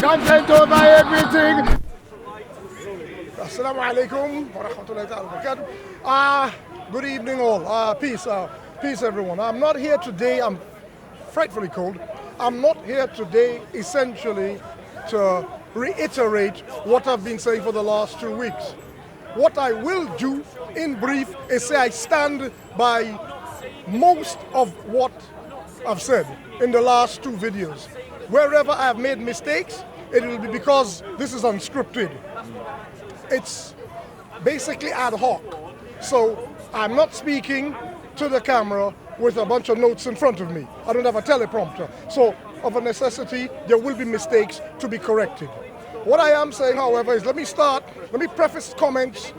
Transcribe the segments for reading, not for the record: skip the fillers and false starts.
content over everything. Assalamu alaikum wa rahmatullahi wa barakatuh. Good evening all. Peace everyone. I'm not here today, I'm frightfully cold. I'm not here today essentially to reiterate what I've been saying for the last 2 weeks. What I will do in brief is say I stand by most of what I've said in the last 2 videos. Wherever I have made mistakes, it will be because this is unscripted. It's basically ad hoc. So I'm not speaking to the camera with a bunch of notes in front of me. I don't have a teleprompter. So of a necessity, there will be mistakes to be corrected. What I am saying, however, is let me preface comments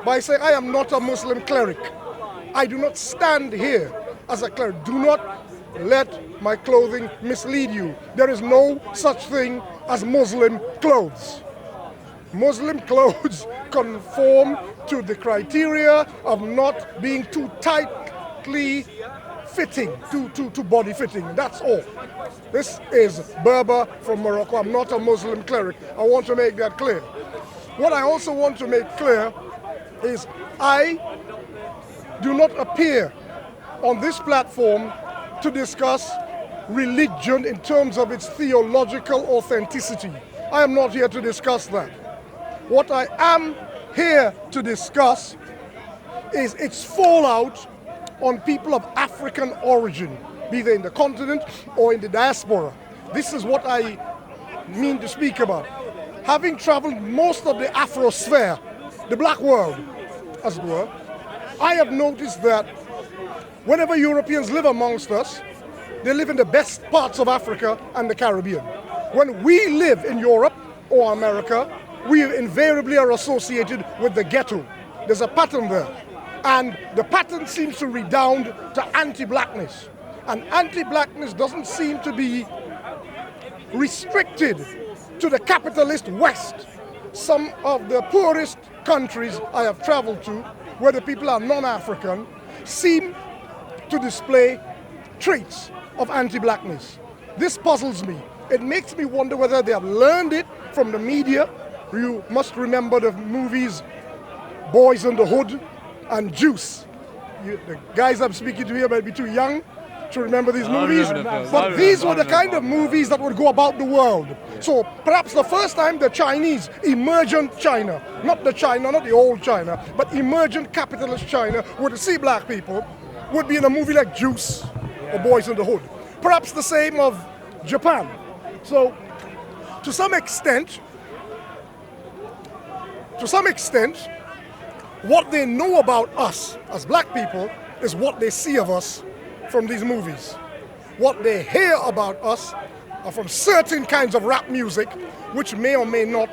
by saying I am not a Muslim cleric. I do not stand here as a cleric. Do not let my clothing mislead you. There is no such thing as Muslim clothes. Muslim clothes conform to the criteria of not being too tightly fitting, too body fitting. That's all. This is Berber from Morocco. I'm not a Muslim cleric. I want to make that clear. What I also want to make clear is I do not appear on this platform to discuss religion in terms of its theological authenticity. I am not here to discuss that. What I am here to discuss is its fallout on people of African origin, be they in the continent or in the diaspora. This is what I mean to speak about. Having traveled most of the Afrosphere, the black world, as it were, I have noticed that whenever Europeans live amongst us, they live in the best parts of Africa and the Caribbean. When we live in Europe or America, we invariably are associated with the ghetto. There's a pattern there. And the pattern seems to redound to anti-blackness. And anti-blackness doesn't seem to be restricted to the capitalist West. Some of the poorest countries I have traveled to, where the people are non-African, seem to display traits of anti-blackness. This puzzles me. It makes me wonder whether they have learned it from the media. You must remember the movies Boys in the Hood and Juice. The guys I'm speaking to here might be too young to remember these movies, but these were the kind of movies that would go about the world. So perhaps the first time the Chinese, emergent China, not the old China, but emergent capitalist China would see black people would be in a movie like Juice or Boys in the Hood. Perhaps the same of Japan. So to some extent, what they know about us as black people is what they see of us from these movies. What they hear about us are from certain kinds of rap music, which may or may not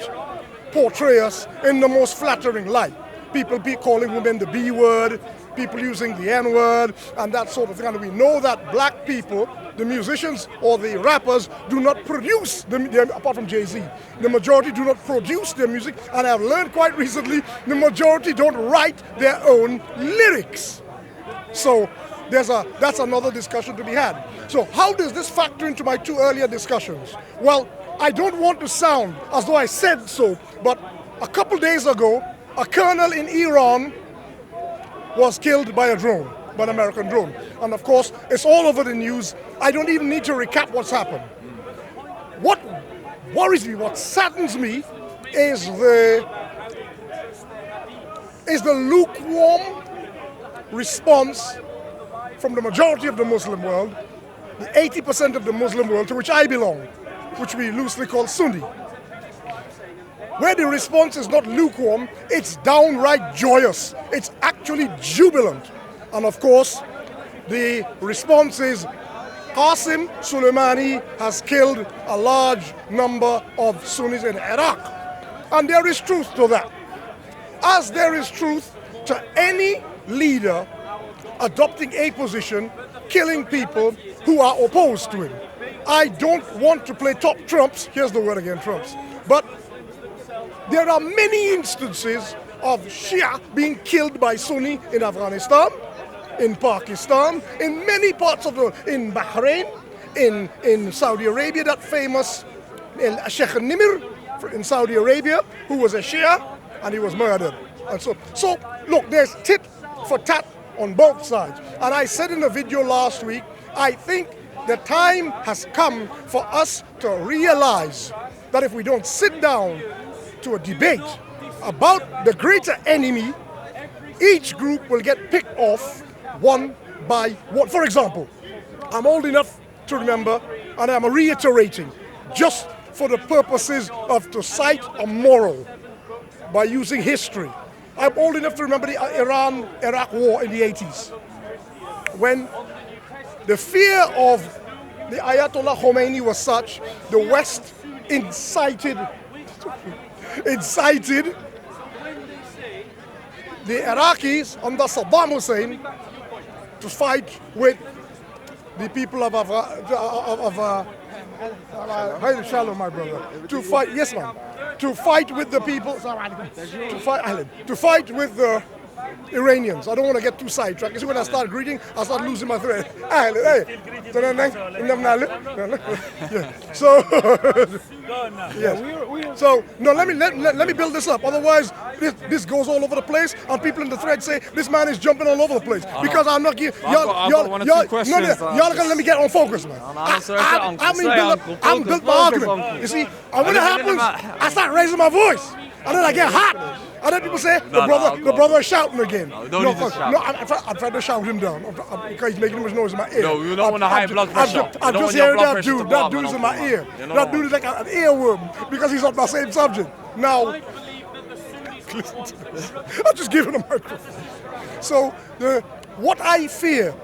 portray us in the most flattering light. People be calling women the B word, people using the N word, and that sort of thing. And we know that black people, the musicians or the rappers, do not produce, apart from Jay-Z, the majority do not produce their music, and I've learned quite recently, the majority don't write their own lyrics. So that's another discussion to be had. So how does this factor into my 2 earlier discussions? Well, I don't want to sound as though I said so, but a couple days ago, a colonel in Iran was killed by a drone, by an American drone. And of course, it's all over the news. I don't even need to recap what's happened. What worries me, what saddens me, is the lukewarm response from the majority of the Muslim world, the 80% of the Muslim world to which I belong, which we loosely call Sunni. Where the response is not lukewarm, it's downright joyous. It's actually jubilant. And of course, the response is Qasim Soleimani has killed a large number of Sunnis in Iraq. And there is truth to that. As there is truth to any leader adopting a position, killing people who are opposed to him. I don't want to play top trumps, here's the word again, trumps, but there are many instances of Shia being killed by Sunni in Afghanistan, in Pakistan, in many parts of the world, in Bahrain, in Saudi Arabia, that famous Sheikh Nimr in Saudi Arabia, who was a Shia, and he was murdered. And so look, there's tit for tat on both sides. And I said in a video last week, I think the time has come for us to realize that if we don't sit down to a debate about the greater enemy, each group will get picked off one by one. For example, I'm old enough to remember, and I'm reiterating, just for the purposes of to cite a moral by using history. I'm old enough to remember the Iran-Iraq war in the 80s, when the fear of the Ayatollah Khomeini was such, the West incited the Iraqis under Saddam Hussein to fight with the people of Shalom, my brother. To fight, yes, ma'am. To fight with the people. To fight with the Iranians. I don't want to get too sidetracked. You see, when I start greeting, I start losing my thread. So, yes. So, no, let me build this up. Otherwise, this goes all over the place, and people in the thread say this man is jumping all over the place because I'm not giving y'all gonna let me get on focus, man. I'm built my argument. You see, and when it happens, I start raising my voice. And then I get hot. And then people say, the brother is shouting again. No, I'm trying to shout him down because he's making too much noise in my ear. No, you don't want to high blood pressure. I'm just hearing that dude. That dude is in my ear. That dude is like an earworm because he's on my same subject. Now, listen to this. I'm just giving him a microphone. So, what I fear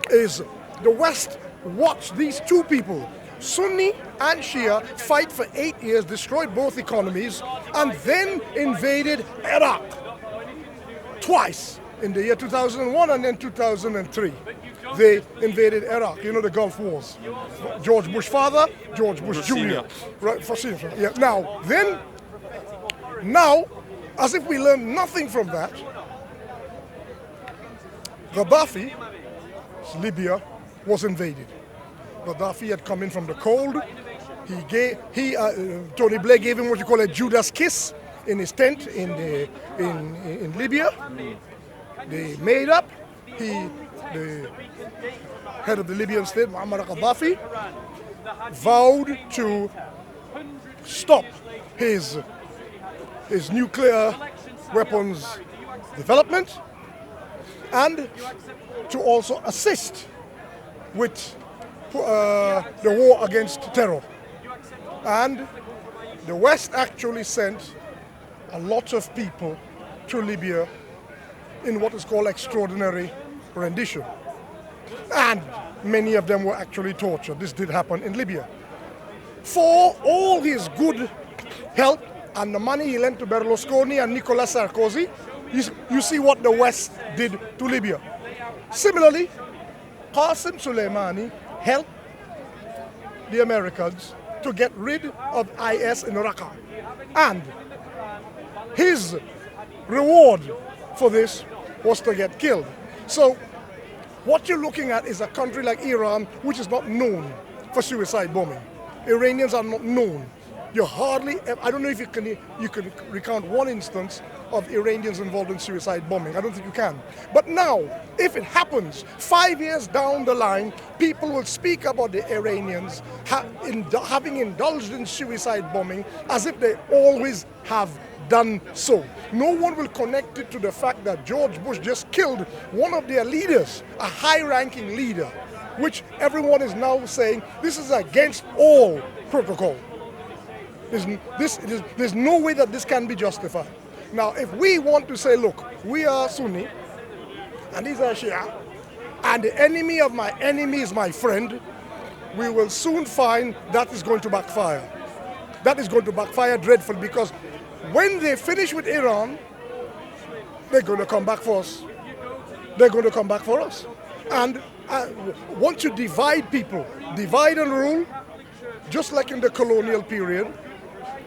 is the West watched these two people, Sunni and Shia, fight for 8 years, destroyed both economies, and then invaded Iraq twice, in the year 2001 and then 2003. They invaded Iraq, you know, the Gulf Wars. George Bush father, George Bush Jr. Right, for senior. Yeah. Now, as if we learned nothing from that, Gaddafi's Libya was invaded. Gaddafi had come in from the cold. Tony Blair gave him what you call a Judas kiss in his tent in Libya. They made up. The head of the Libyan state, Muammar Gaddafi, vowed to stop his nuclear weapons development and to also assist with the war against terror. And the West actually sent a lot of people to Libya in what is called extraordinary rendition. And many of them were actually tortured. This did happen in Libya. For all his good help and the money he lent to Berlusconi and Nicolas Sarkozy, you see what the West did to Libya. Similarly, Qasem Soleimani helped the Americans to get rid of IS in Raqqa. And his reward for this was to get killed. So what you're looking at is a country like Iran, which is not known for suicide bombing. Iranians are not known. You hardly, I don't know if you can recount one instance of Iranians involved in suicide bombing. I don't think you can. But now, if it happens, 5 years down the line, people will speak about the Iranians having indulged in suicide bombing as if they always have done so. No one will connect it to the fact that George Bush just killed one of their leaders, a high-ranking leader, which everyone is now saying this is against all protocol. There's no way that this can be justified. Now, if we want to say, look, we are Sunni, and these are Shia, and the enemy of my enemy is my friend, we will soon find that is going to backfire. That is going to backfire dreadfully, because when they finish with Iran, they're going to come back for us. They're going to come back for us. And once you divide people, divide and rule, just like in the colonial period,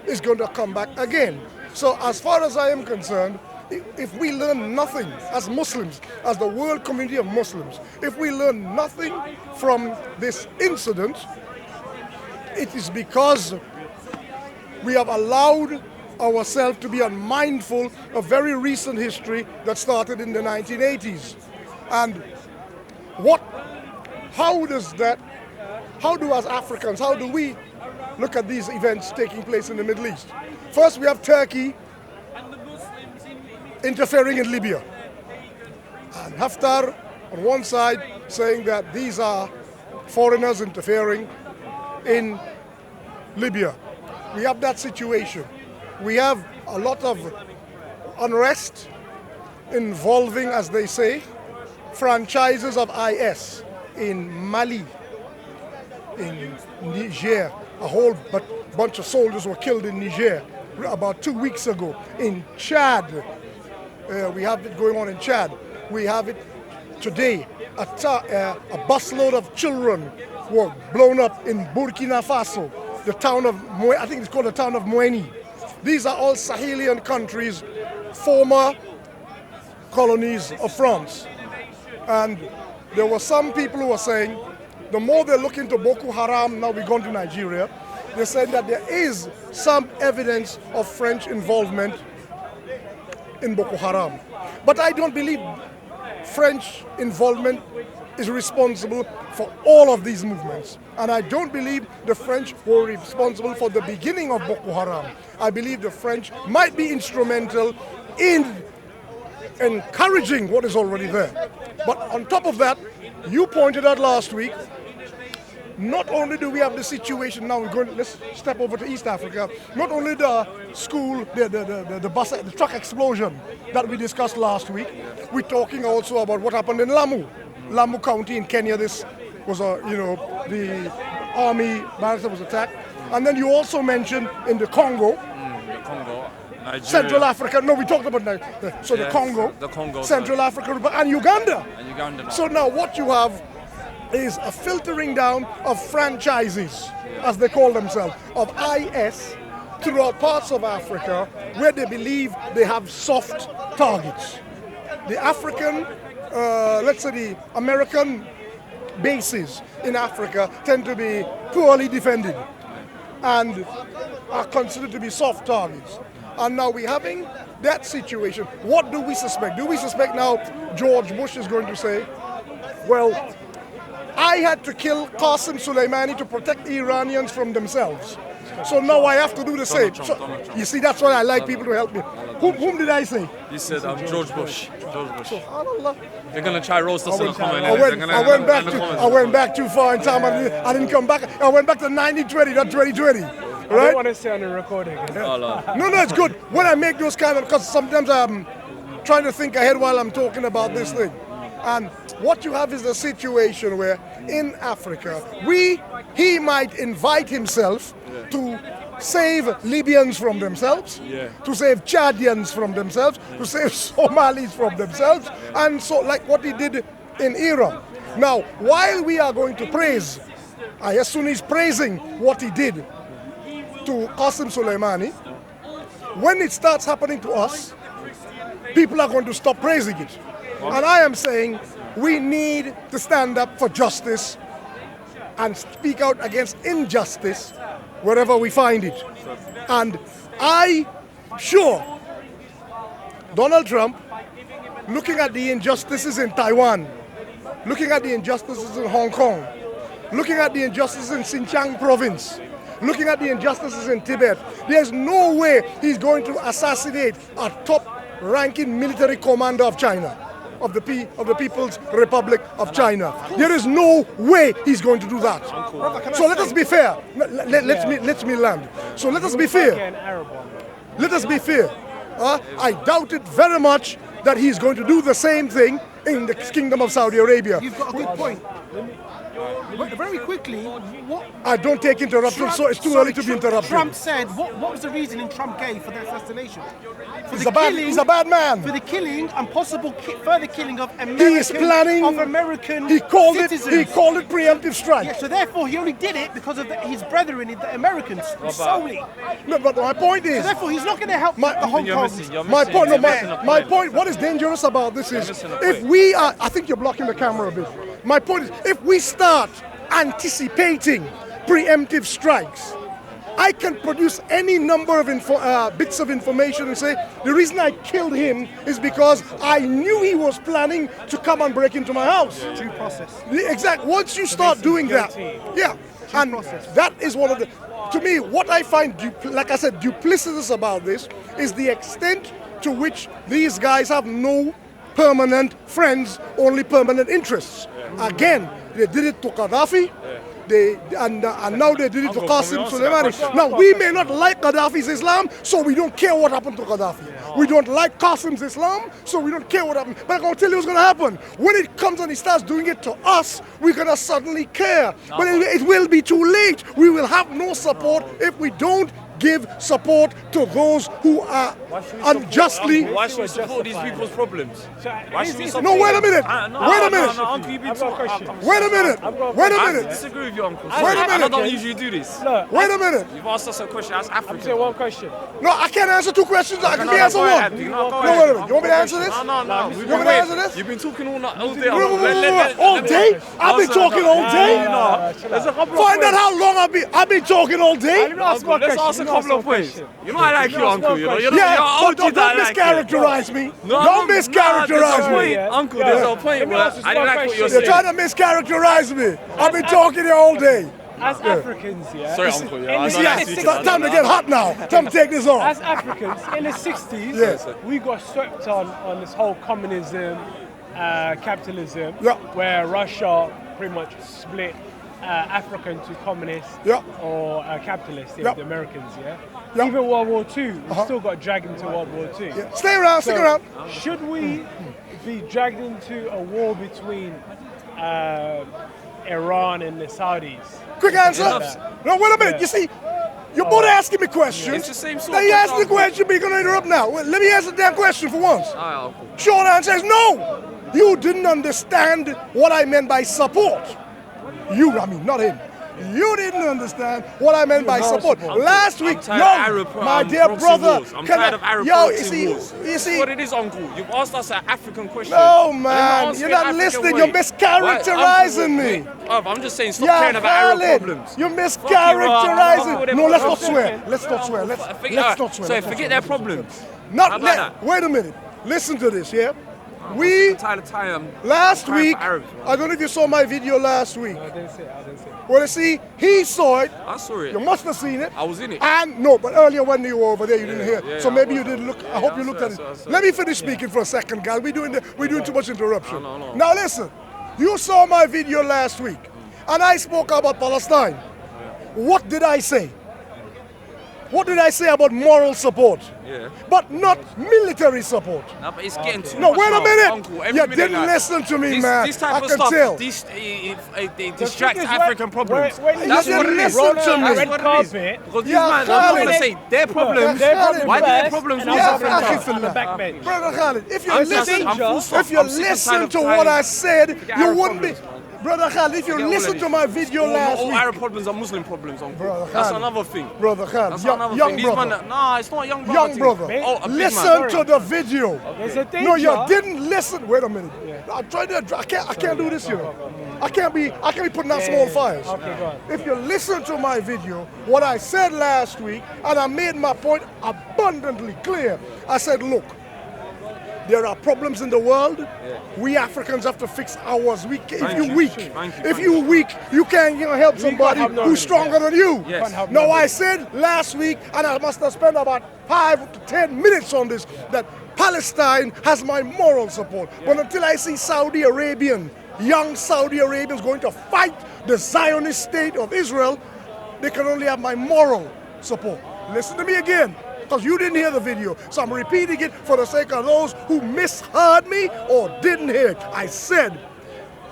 is going to come back again. So as far as I am concerned, if we learn nothing as Muslims, as the world community of Muslims, if we learn nothing from this incident, it is because We have allowed ourselves to be unmindful of very recent history that started in the 1980s. And how do as Africans, how do we look at these events taking place in the Middle East? First, we have Turkey interfering in Libya. And Haftar on one side saying that these are foreigners interfering in Libya. We have that situation. We have a lot of unrest involving, as they say, franchises of IS in Mali, in Niger. A whole bunch of soldiers were killed in Niger about 2 weeks ago. In Chad, we have it going on in Chad. We have it today. A busload of children were blown up in Burkina Faso, the town of, I think it's called the town of Moeni. These are all Sahelian countries, former colonies of France. And there were some people who were saying, the more they look into Boko Haram, now we've gone to Nigeria, they said that there is some evidence of French involvement in Boko Haram. But I don't believe French involvement is responsible for all of these movements. And I don't believe the French were responsible for the beginning of Boko Haram. I believe the French might be instrumental in encouraging what is already there. But on top of that, you pointed out last week, not only do we have the situation now, let's step over to East Africa, not only the school, the truck explosion that we discussed last week, we're talking also about what happened in Lamu County in Kenya. This was the army barracks that was attacked. And then you also mentioned in the Congo, Nigeria. Central Africa. No, we talked about Nigeria. So yes, the Congo, Central Africa, and Uganda. So now what you have is a filtering down of franchises, as they call themselves, of IS throughout parts of Africa where they believe they have soft targets. The African, let's say the American bases in Africa tend to be poorly defended and are considered to be soft targets. And now we're having that situation. What do we suspect? Do we suspect now George Bush is going to say, well, I had to kill Qasem Soleimani to protect the Iranians from themselves. So now I have to do the same. So, you see, that's why I like people to help me. Whom did I say? You said George Bush. George Bush. SubhanAllah. They're going to try roast us in the comment. I went back too far in time. I didn't come back. I went back to 1920, not 2020. Right? I don't want to say on the recording. No, it's good. When I make those kind of, because sometimes I'm trying to think ahead while I'm talking about this thing. And what you have is a situation where in Africa, he might invite himself to save Libyans from themselves, to save Chadians from themselves, to save Somalis from themselves, and so like what he did in Iran. Now, while we are going to praise, I assume he's praising what he did to Qasem Soleimani, when it starts happening to us, people are going to stop praising it. And I am saying we need to stand up for justice and speak out against injustice wherever we find it. And I'm sure Donald Trump, looking at the injustices in Taiwan, looking at the injustices in Hong Kong, looking at the injustices in Xinjiang province, looking at the injustices in Tibet, there's no way he's going to assassinate a top-ranking military commander of China, of the People's Republic of China. There is no way he's going to do that. So let us be fair. Let me land. So let us be fair. Let us be fair. I doubt it very much that he's going to do the same thing in the Kingdom of Saudi Arabia. You've got a good point. Very quickly, I don't take interruptions, so it's too early to be interrupted. Trump said, what was the reasoning Trump gave for the assassination? He's a bad man. For the killing and possible further killing of American citizens. He called it preemptive strike. Yeah, so therefore he only did it because of his brethren, the Americans, solely. No, but my point is... So therefore he's not going to help the Hong Kong. My point, what is dangerous about this is, if we are... I think you're blocking the camera a bit. My point is, if we start anticipating preemptive strikes, I can produce any number of bits of information and say, the reason I killed him is because I knew he was planning to come and break into my house. Due process. Exactly. Once you start doing that, yeah. And that is one of the, to me, what I find, like I said, duplicitous about this is the extent to which these guys have no permanent friends, only permanent interests. Again, they did it to Gaddafi. And now they did it to Qasem Soleimani. Now, we may not like Gaddafi's Islam, so we don't care what happened to Gaddafi. We don't like Qasem's Islam, so we don't care what happened. But I'm going to tell you what's going to happen. When it comes and he starts doing it to us, we're going to suddenly care. But it will be too late. We will have no support if we don't give support to those who are unjustly. Why should we support these people's problems? Why should we support? No, wait a minute. Wait a minute. Uncle, you've been talking. Wait a minute. Wait a I minute. disagree with you, Uncle. Wait a minute. And I don't usually do this. Wait a minute. You've asked us a question as I'm African. saying one question. No, I can't answer two questions. I can answer one. No, wait a minute. You want me to answer this? No. You want me to answer this? You've been talking all day. All day? I've been talking all day? There's a couple Find out how long I've been talking all day? Let's ask a couple of points. You know I like you, Uncle. You're Yeah, but OG don't that I like you. mischaracterize me. No, Don't there's mischaracterize a me. point, Uncle. There's a point where I didn't like what you're You're saying. trying to mischaracterize me. I've been talking here all day. As Africans, yeah. Sorry, Uncle. Yeah, I don't Yeah, like speaking it's time to get hot now. Time to take this off. As Africans, in the 60s, Yes. we got swept on this whole communism, capitalism, Yeah. where Russia pretty much split Africa into communist Yeah. or capitalist, Yeah. the Americans, yeah? Yeah. Even World War II, we still got dragged into World War II. Yeah. Stay around, stick around. Should we be dragged into a war between Iran and the Saudis? Quick answer. No, wait a minute. Yeah. You see, you're both asking me questions. It's the same sort Now of you ask the question. question, but you're going to interrupt now. Well, let me answer the damn question for once. Alright, Uncle. Short answer is no. You didn't understand what I meant by support. I mean, not him. You didn't understand what I meant by support. Last week, I'm tired of Arab, my dear proxy brother, wars. I'm tired of Arab yo, proxy wars. you see, What it is, Uncle. You've asked us an African question. no, And man, then you're ask not it African listening. way. You're mischaracterizing me. I'm just saying, stop caring about Arab problems. You're Fuck mischaracterizing. it, No, let's not fuck swear. Let's not swear. Let's not swear. So forget their problems. Not How about let. that? Wait a minute. Listen to this, yeah. We I'm tired of time. last I'm tired week. for Arabs, man. I don't know if you saw my video last week. I didn't say it. Well, you see, he saw it. I saw it. You must have seen it. I was in it. And no, but earlier when you were over there, you didn't hear. yeah, So I maybe was. you didn't look. I hope you looked at it. I saw Let me finish speaking for a second, guys. We're doing too much interruption. No. Now listen, you saw my video last week, and I spoke about Palestine. What did I say? What did I say about moral support? Yeah. But not military support. No, but it's getting too No, much wait a now, minute. Uncle. Every You minute, didn't like, listen to me, man. This type I of can stuff, tell. they distract African problems. When That's you what it didn't is. listen to me. That's red what it is. carpet, Because these Yeah, man, I'm not going to Khalid. say their problems. Their problems Why do their first, problems and not Yeah, African Khalid. stuff? on the back bench. Brother Khalid, if you I'm listen, full stop. if you I'm sick and tired listen of to tired. what I said, you Arab wouldn't be. problems, Brother Khalid, if you Forget all listen of to this. my video last all week, Arab problems are Muslim problems, Uncle. Brother That's Khalid. another thing. Brother Khalid, That's young, another young thing. These brother, man, nah, it's not young brother. young thing. brother, Oh, a big listen man. to the video. There's a danger. No, you didn't listen. Wait a minute. I'm trying to. I can't do this, you know. I can't be putting out small fires. Okay, go on. If you listen to my video, what I said last week, and I made my point abundantly clear. I said, look, there are problems in the world. We Africans have to fix ours. If you're weak, you can't help somebody have no who's stronger than you. Yes. No, I said last week, and I must have spent about 5 to 10 minutes on this, that Palestine has my moral support. But until I see young Saudi Arabians going to fight the Zionist state of Israel, they can only have my moral support. Listen to me again, because you didn't hear the video. So I'm repeating it for the sake of those who misheard me or didn't hear it. I said,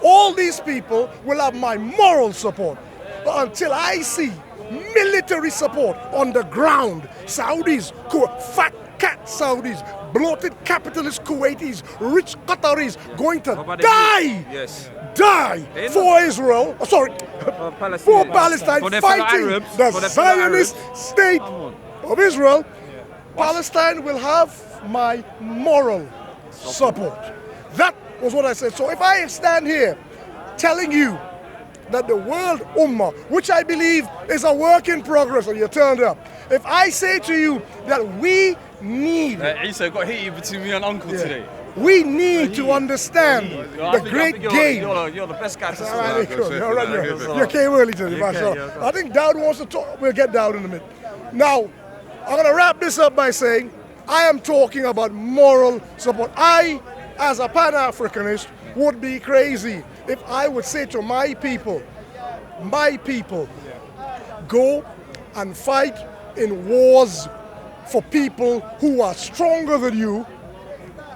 all these people will have my moral support. But until I see military support on the ground, Saudis, fat cat Saudis, bloated capitalist Kuwaitis, rich Qataris going to die. Yes. Die for Israel, for Palestine, For their fellow fighting Arabs, the for their fellow Zionist state of Israel. Palestine will have my moral support. That was what I said. So if I stand here telling you that the world ummah, which I believe is a work in progress, and you turned up. If I say to you that we need, Eesa got heated between me and Uncle today. we need to understand the great game. You're the best guy to All say right, that. cool. You came early today, mashallah. I think Dawuud wants to talk. We'll get Dawuud in a minute. Now, I'm going to wrap this up by saying I am talking about moral support. I, as a Pan-Africanist, would be crazy if I would say to my people, go and fight in wars for people who are stronger than you,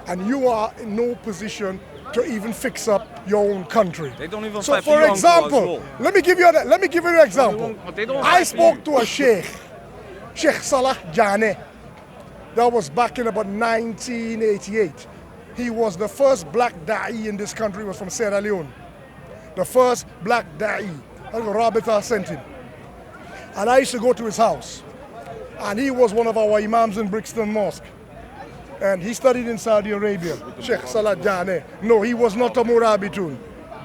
and you are in no position to even fix up your own country. They don't even so fight for you, example, let me give you an example. I spoke to a Sheikh Salah Jane. That was back in about 1988. He was the first black da'i in this country, was from Sierra Leone. The first black da'i. Rabita sent him. And I used to go to his house. And he was one of our imams in Brixton Mosque. And he studied in Saudi Arabia, Sheikh Salah Jane. No, he was not a Murabitun.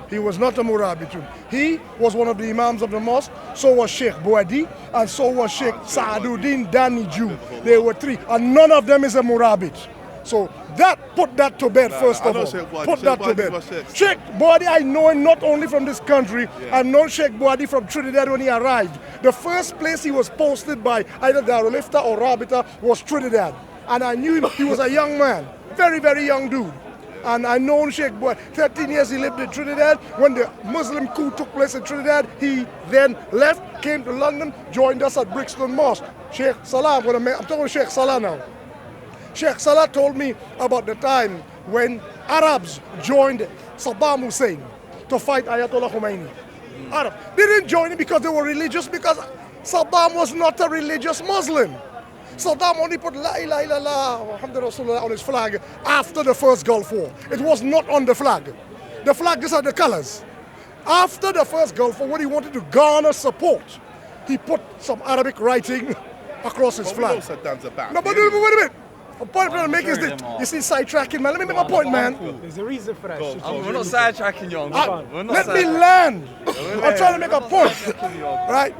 He was not a Murabitun. He was one of the imams of the mosque. So was Sheikh Bouadi, and so was Sheikh Saaduddin Daniju. They were three, and none of them is a Murabit. So put that to bed first of all. Put that to bed. Sheikh Bouadi, I know him not only from this country. I've known Sheikh Bouadi from Trinidad when he arrived. The first place he was posted by either Darul Ifta or Rabita was Trinidad. And I knew him, he was a young man, very, very young dude. And I known Sheikh Bouadi, 13 years he lived in Trinidad. When the Muslim coup took place in Trinidad, he then left, came to London, joined us at Brixton Mosque. Sheikh Salah, I'm talking Sheikh Salah now. Sheikh Salah told me about the time when Arabs joined Saddam Hussein to fight Ayatollah Khomeini. Arabs. They didn't join him because they were religious, because Saddam was not a religious Muslim. Saddam only put La ilaha illallah Muhammad Rasulullah on his flag after the first Gulf War. It was not on the flag. The flag, these are the colors. After the first Gulf War, when he wanted to garner support, he put some Arabic writing across his flag. No, but wait a minute. The point I'm trying to make is this. You see, sidetracking, man. Let me make my point, man. There's a reason for that. We're not sidetracking you, Uncle. Let me land. I'm trying to make a point. Right?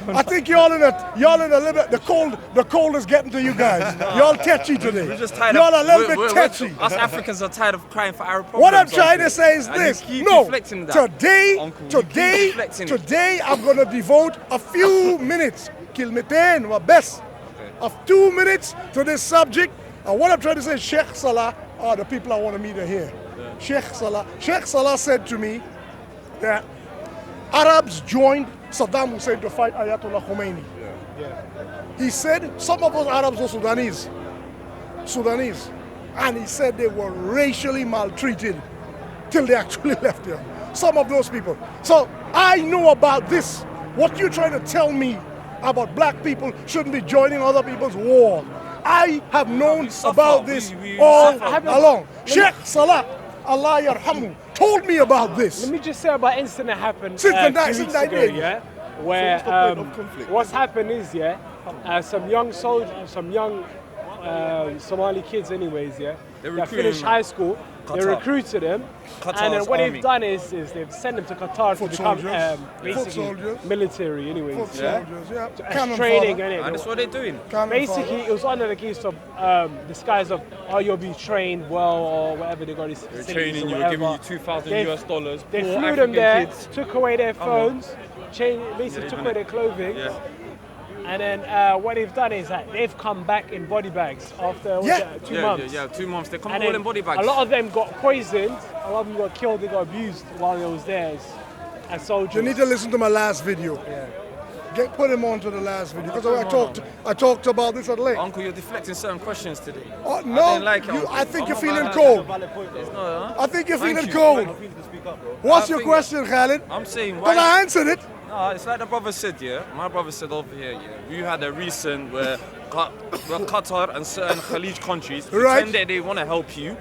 I think y'all in a little bit. The cold is getting to you guys. Y'all tetchy today. We're just tired y'all a little bit tetchy. Us Africans are tired of crying for Arab problems. What I'm trying to say is this. No, today, I'm going to devote a few minutes, kilmetain, my best, of 2 minutes to this subject. And what I'm trying to say, Sheikh Salah are the people I want to meet here. Sheikh Salah said to me that Arabs joined Saddam Hussein to fight Ayatollah Khomeini. He said some of those Arabs were Sudanese. And he said they were racially maltreated till they actually left here. Some of those people. So I know about this. What you're trying to tell me about black people shouldn't be joining other people's war. I have known about this all along. Sheikh Salah, Allah yarhamu, told me about this. Let me just say about an incident that happened since 2 weeks ago, yeah, where what's happened is, some young soldiers, some young Somali kids anyways, they finished high school, they recruited them, and then what they've done is they've sent them to Qatar to become basically military anyways, as training anyway. And that's what they're doing. Basically, it was under the case of disguise of, you'll be trained well or whatever. They got these They're training you, giving you $2,000 US. They flew them there, took away their phones, basically took away their clothing. And then what they've done is that they've come back in body bags after 2 months. 2 months. They come all in body bags. A lot of them got poisoned. A lot of them got killed. They got abused while they was there as soldiers. You need to listen to my last video. Put him on to the last video because I talked about this at length. Uncle, you're deflecting certain questions today. Oh no! I think you're feeling cold. I think you're feeling cold. What's your question, Khalid? I'm saying why? Because I answered it. No, it's like the brother said, My brother said over here, we had a recent where Qatar and certain Khalij countries pretend that they want to help you.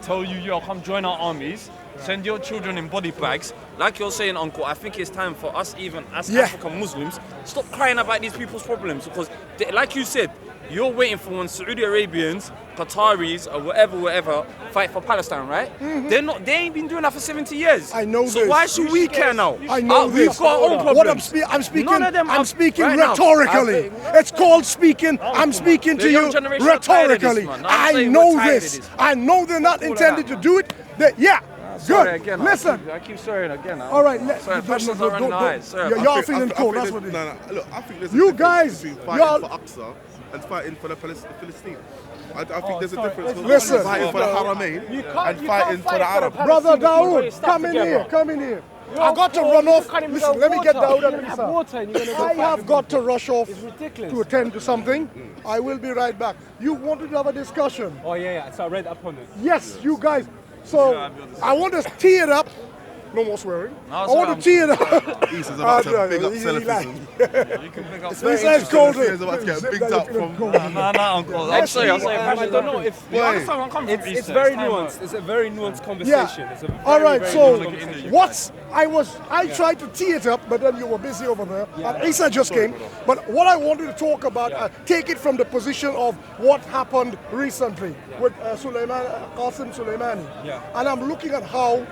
Tell you, come join our armies. Send your children in body bags. Like you're saying, Uncle, I think it's time for us, even as Yeah. African Muslims, stop crying about these people's problems. Because, like you said, you're waiting for when Saudi Arabians, Qataris, or whatever, fight for Palestine, right? They ain't been doing that for 70 years. I know so this. why should we care now? I know We've this. got our own problems. What I'm speaking. None of them I'm have- speaking right now, rhetorically. It's called speaking. I'm speaking The to young you generation are tired of this, rhetorically. man. I'm I saying know we're tired of this. this. I know they're not All of intended that. to do it. Yeah. Sorry Good. again. Listen. I keep swearing again. All right. Sorry, passions are running high. Sorry. Y'all feeling cold. That's what it is. No, look, I think there's a You difference guys, between y'all- fighting for Aqsa and fighting for the Philistine. I think there's a difference. Listen. Fighting for the Haramain and you fighting can't for the fight for Arab. the Brother Palestinians when you Dawuud, start come in together. here. Come in here. You're I got to poor, run you off. can't even Listen, get let me get water. Dawuud You and don't have Eesa. water and you're gonna go I fight have with got to rush off It's ridiculous. to attend to something. I will be right back. You wanted to have a discussion. Oh yeah. So I read up on it. Yes, you guys. So I want to tee it up. No more swearing. No, I it's all want right, to tee it up. Easa's about to no, big up he Salafism. You can pick up. This is colder. Easa's about to get Zip bigged that up you're from... feeling cold. No, Uncle. I'm sorry. I don't know if You understand where I'm coming from, it's Eesa? very time nuanced. It's a very nuanced Yeah. conversation. It's a very, All right. very So nuanced conversation. I tried to tee it up, but then you were busy over there. And Eesa just came. But what I wanted to talk about, take it from the position of what happened recently with Qasim Soleimani. Yeah. And I'm looking at how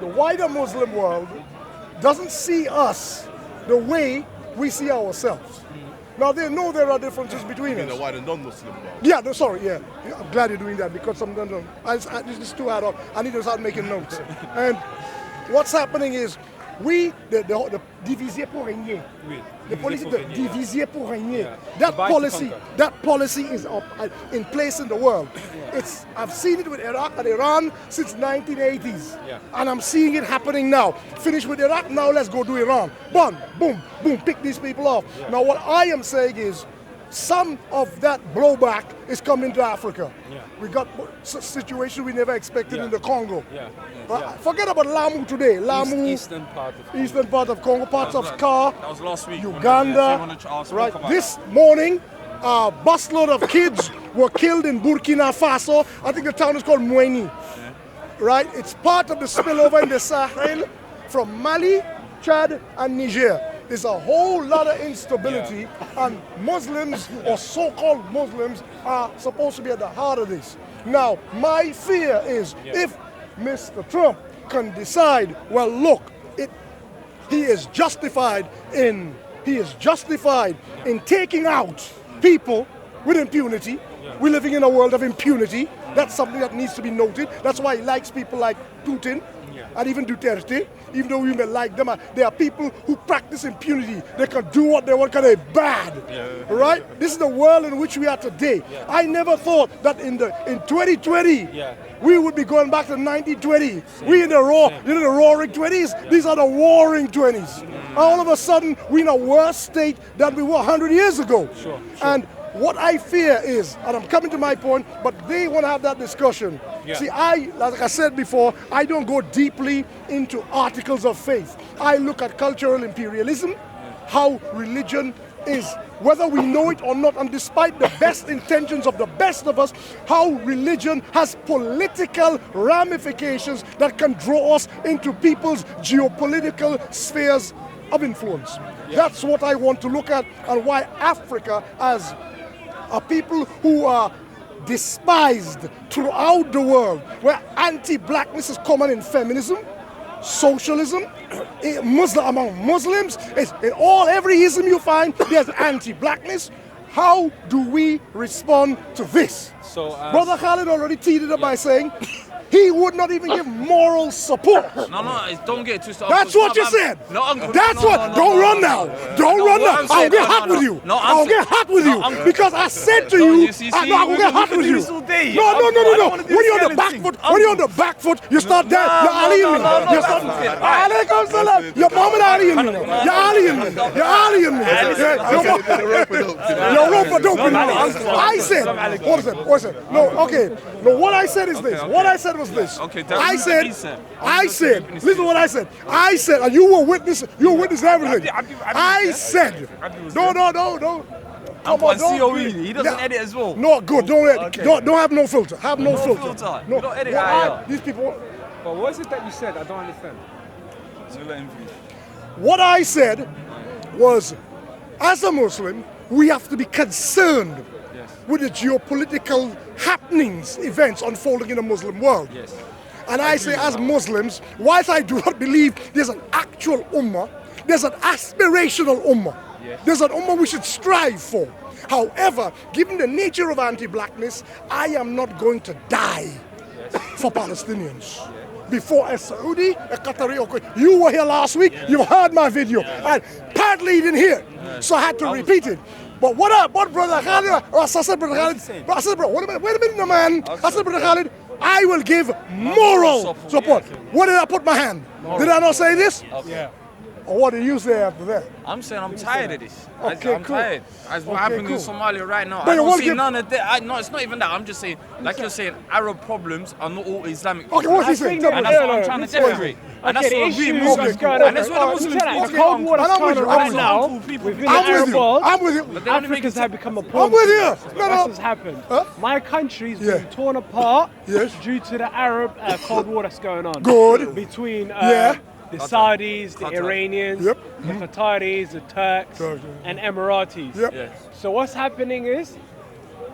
the wider Muslim world doesn't see us the way we see ourselves. Now they know there are differences between In a us. wider non-Muslim world. Yeah, no, sorry, yeah. I'm glad you're doing that because sometimes this is too hard. I need to start making notes. And what's happening is the diviser pour régner. The policy, the diviser pour régner. Divide to conquer. That policy is up in place in the world. I've seen it with Iraq and Iran since 1980s, and I'm seeing it happening now. Finish with Iraq, now let's go do Iran. Boom, boom, boom, pick these people off. Now what I am saying is, some of that blowback is coming to Africa. We got a situation we never expected in the Congo. But forget about Lamu today. Lamu, Eastern part of Congo, parts of Kar, That was last week. Uganda. Right. This morning, a busload of kids were killed in Burkina Faso. I think the town is called Moueni. Right. It's part of the spillover in the Sahel from Mali, Chad, and Niger. There's a whole lot of instability, and Muslims, or so-called Muslims, are supposed to be at the heart of this. Now, my fear is if Mr. Trump can decide, well, look, he is justified in taking out people with impunity. We're living in a world of impunity. That's something that needs to be noted. That's why he likes people like Putin. And even Duterte, even though we may like them, there are people who practice impunity. They can do what they want because they're bad, right? This is the world in which we are today. I never thought that in 2020 we would be going back to 1920. We in the roaring 20s. These are the warring 20s. All of a sudden, we're in a worse state than we were 100 years ago. And what I fear is, and I'm coming to my point, but they want to have that discussion. See, like I said before, I don't go deeply into articles of faith. I look at cultural imperialism, how religion is, whether we know it or not, and despite the best intentions of the best of us, how religion has political ramifications that can draw us into people's geopolitical spheres of influence. That's what I want to look at, and why Africa, as a people who are despised throughout the world, where anti-blackness is common in feminism, socialism, among Muslims, in every ism you find, there's anti-blackness. How do we respond to this? So, Brother Khalid already teed it up by saying he would not even give moral support. No, don't get too started. That's what you said. No, Uncle. That's what. Don't run now. Don't run now. I'll get hot with you. I'll get hot with you because I said to you. I'll get hot with you. No. When you're on the back foot, you start there. You're alien me. You start. Alaikum salam. You're Muhammad alien me. You're alien me. You're rope for dope. I said. What is it? No. Okay. No. What I said is this. What I said was this. Okay, I said, listen to what I said. I said, and you were witness everything. I said, no. Come on, COE. He doesn't edit as well. No, good. Don't have no filter. Have no filter. You don't edit. These people, But what is it that you said? I don't understand. What I said was, as a Muslim, we have to be concerned with the geopolitical happenings, events unfolding in the Muslim world. Yes. And I say, as Muslims, whilst I do not believe there's an actual ummah, there's an aspirational ummah. Yes. There's an ummah we should strive for. However, given the nature of anti-blackness, I am not going to die for Palestinians. Before a Saudi, a Qatari, or you were here last week, you heard my video, and partly you didn't hear, so I had to repeat it. But what brother Khalid, or I said brother Khalid, but I said, bro, wait a minute, man. I said, brother Khalid, I will give moral support. What did I put my hand? Did I not say this? Yeah. Or what do you say after that? I'm saying I'm tired of this. Okay, I'm cool. tired. As what happened in Somalia right now. But I you don't won't see give- none of that. No, it's not even that. I'm just saying, like you're saying, Arab problems are not all Islamic Okay, problems. what's he saying? think Tell me. And that's what I'm trying to demonstrate. And that's the what issue we is Muslims what's do. going on. And that's what the Muslims The do. Cold War is I'm going with you, on I'm right with you. now. People Within the I'm with Arab you. world, I'm with you. But they only make Africans it have become a I'm pawn. with you. That's No. what's happened. Huh? My country's Yeah. been torn apart Yes. due to the Arab Cold War that's going on. Good. Between Yeah. the Saudis, the Qatar. Iranians, Yep. the Qataris, the Turks, Turks, and Emiratis. Yep. Yes. So what's happening is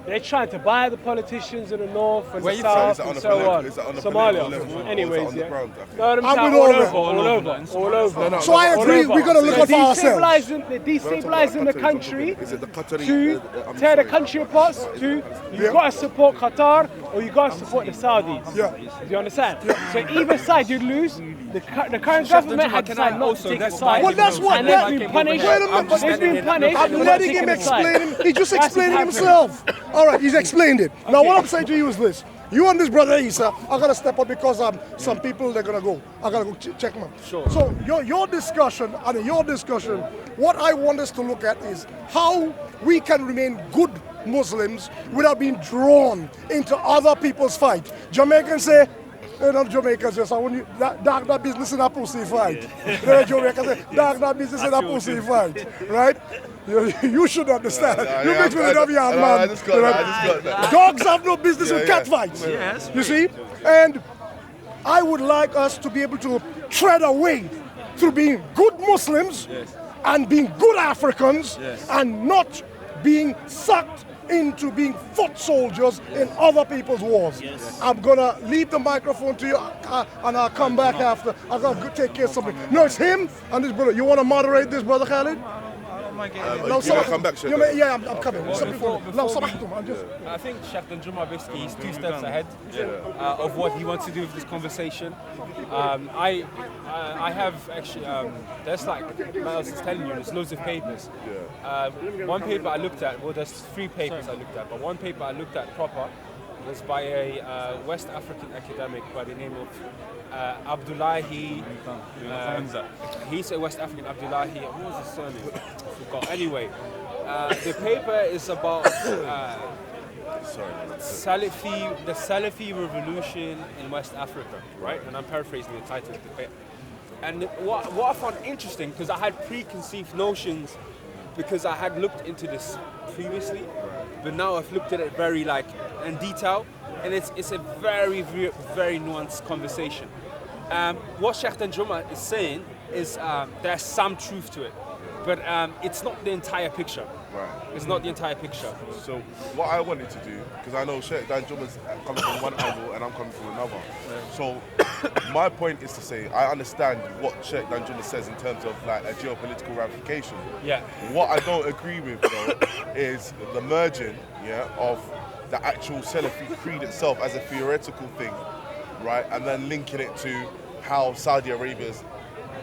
they're trying to buy the politicians in the north and Where the you south Is that on and a so political- on. is that on a political level, or is Somalia. that Anyways, on the yeah. ground, I think? No, I'm with saying all all that. over, all over, all over. No, So I no, agree, we're going to look out for ourselves. They're destabilizing the country Is it the Qatari? to I'm tear the sorry. country apart to you Yeah. got to support Qatar or you got to support the Saudis. Yeah. Do you understand? So either side you lose. The current government had decided not to take a side. Well, that's what- And that- they've been punished. Wait a minute, They've been punished. I'm for not letting taking him a side. explain. He just That's explained it what's himself. All right, he's explained it. Now, what I'm saying to you is this. You and this brother Eesa are going to step up because some people, they're going to go. I got to go check them out. Sure. So your discussion, and in your discussion, what I want us to look at is how we can remain good Muslims without being drawn into other people's fight. Jamaicans say, not Jamaicans, yes, I want you, dog that business in a pussy fight. Jamaicans say, dog that business in a pussy fight, right? You should understand. You mix with another young man. I just got that. Dogs have no business with cat yeah. fights. Yes. You see? And I would like us to be able to tread away through being good Muslims and being good Africans and not being sucked into being foot soldiers in other people's wars. I'm gonna leave the microphone to you and I'll come back after. I'm gonna take care of something. No, it's him and this brother. You wanna moderate this, brother Khalid? Do you want to come back, Sheikh? Yeah, I'm coming. No, Sabahtum, I'm just... I think Sheikh Danjuma basically is 2 steps ahead of what he wants to do with this conversation. I have actually, there's like, what else is telling you, there's loads of papers. One paper I looked at, well there's 3 papers I looked at, but one paper I looked at proper was by a West African academic by the name of Abdullahi. He's a West African Abdullahi. What was his surname? I forgot. Anyway, the paper is about the Salafi revolution in West Africa, right? And I'm paraphrasing the title of the paper. And what I found interesting, because I had preconceived notions, because I had looked into this previously, but now I've looked at it very in detail, and it's a very, very, very nuanced conversation. What Sheikh Danjuma is saying is there's some truth to it, but it's not the entire picture. Right. It's not the entire picture. So what I wanted to do, because I know Sheikh Danjuma's coming from one angle and I'm coming from another. So my point is to say I understand what Sheikh Danjuma says in terms of like a geopolitical ramification. Yeah. What I don't agree with though is the merging, of the actual Salafi creed itself as a theoretical thing, right? And then linking it to how Saudi Arabia's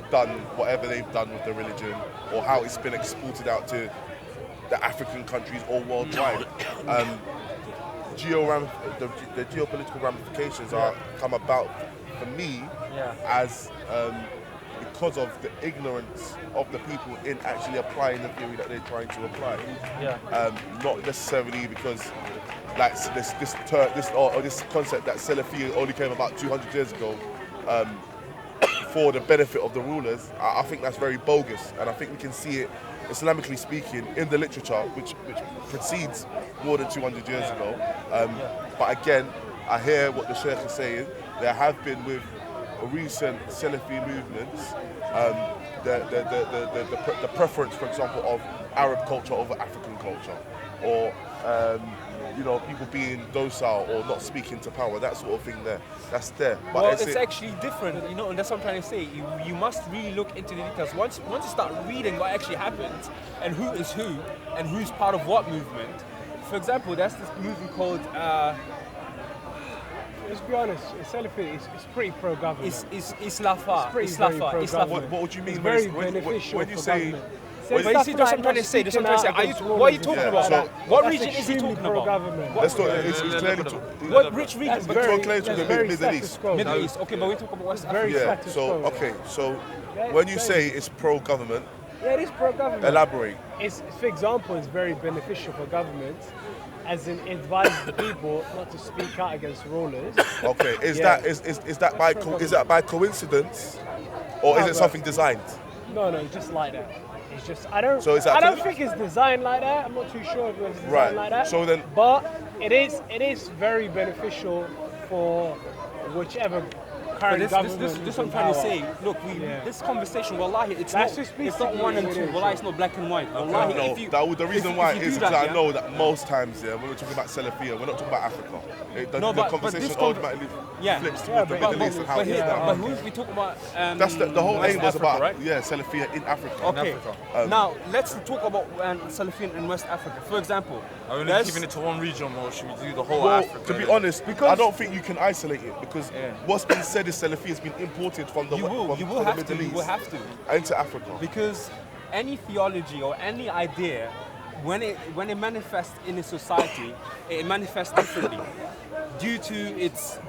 done whatever they've done with the religion, or how it's been exported out to the African countries or worldwide. The geopolitical ramifications are come about for me as because of the ignorance of the people in actually applying the theory that they're trying to apply. Not necessarily because like this concept that Salafiyyah only came about 200 years ago for the benefit of the rulers. I think that's very bogus, and I think we can see it Islamically speaking in the literature which precedes more than 200 years ago. But again, I hear what the Sheikh is saying. There have been with recent Salafi movements, the preference, for example, of Arab culture over African culture, or people being docile or not speaking to power, that sort of thing that's there. But well, it's actually different, and that's what I'm trying to say. You must really look into the details. Once you start reading what actually happens and who is who and who's part of what movement. For example, there's this movement called let's be honest, Salafi is pretty pro-government. It's Islafa. What would you mean very beneficial when you for say? government. But you see, that's what I'm trying to say. What are you talking about? So what region is he talking about? Let's talk. It's clearly Which region? It's clearly to the Middle East. Middle East. Okay, but we talk about West Africa. Yeah. So when you say it's pro-government, yeah, it is pro-government. Elaborate. For example, it's very beneficial for government, as in advises the people not to speak out against rulers. Okay, is that by coincidence, or is it something designed? No, it's just like that. It's just I don't think it's designed like that. I'm not too sure if it's designed like that. So then, but it is very beneficial for whichever current government. This is what I'm trying to say. Look, this conversation, wallahi, it's not one and two. Wallahi, it's not black and white. Wallahi, the reason why is because I know that most times, when we're talking about Salafiyyah, we're not talking about Africa. The conversation automatically flips towards the Middle East and how it is that. But who we talk about? That's the whole aim was Africa, about, right? Salafiyyah in Africa. Okay. Now let's talk about Salafiyyah in West Africa. For example, are we only keeping it to one region, or should we do the whole Africa? To be honest, I don't think you can isolate it, because what's been said is Salafi has been imported from the Middle East. You will have to into Africa. Because any theology or any idea, when it manifests in a society, it manifests differently due to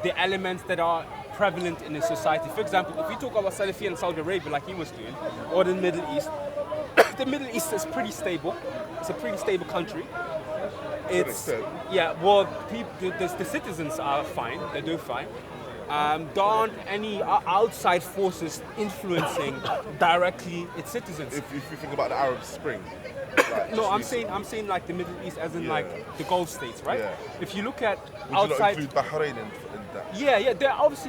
the elements that are prevalent in a society. For example, if you talk about Salafi in Saudi Arabia, like he was doing, or the Middle East, the Middle East is pretty stable. It's a pretty stable country. The citizens are fine. They're doing fine. There aren't any outside forces influencing directly its citizens. If you think about the Arab Spring. No, I'm saying like the Middle East, as in like the Gulf states, right? Yeah. If you look at Would outside, you not include Bahrain in that? yeah,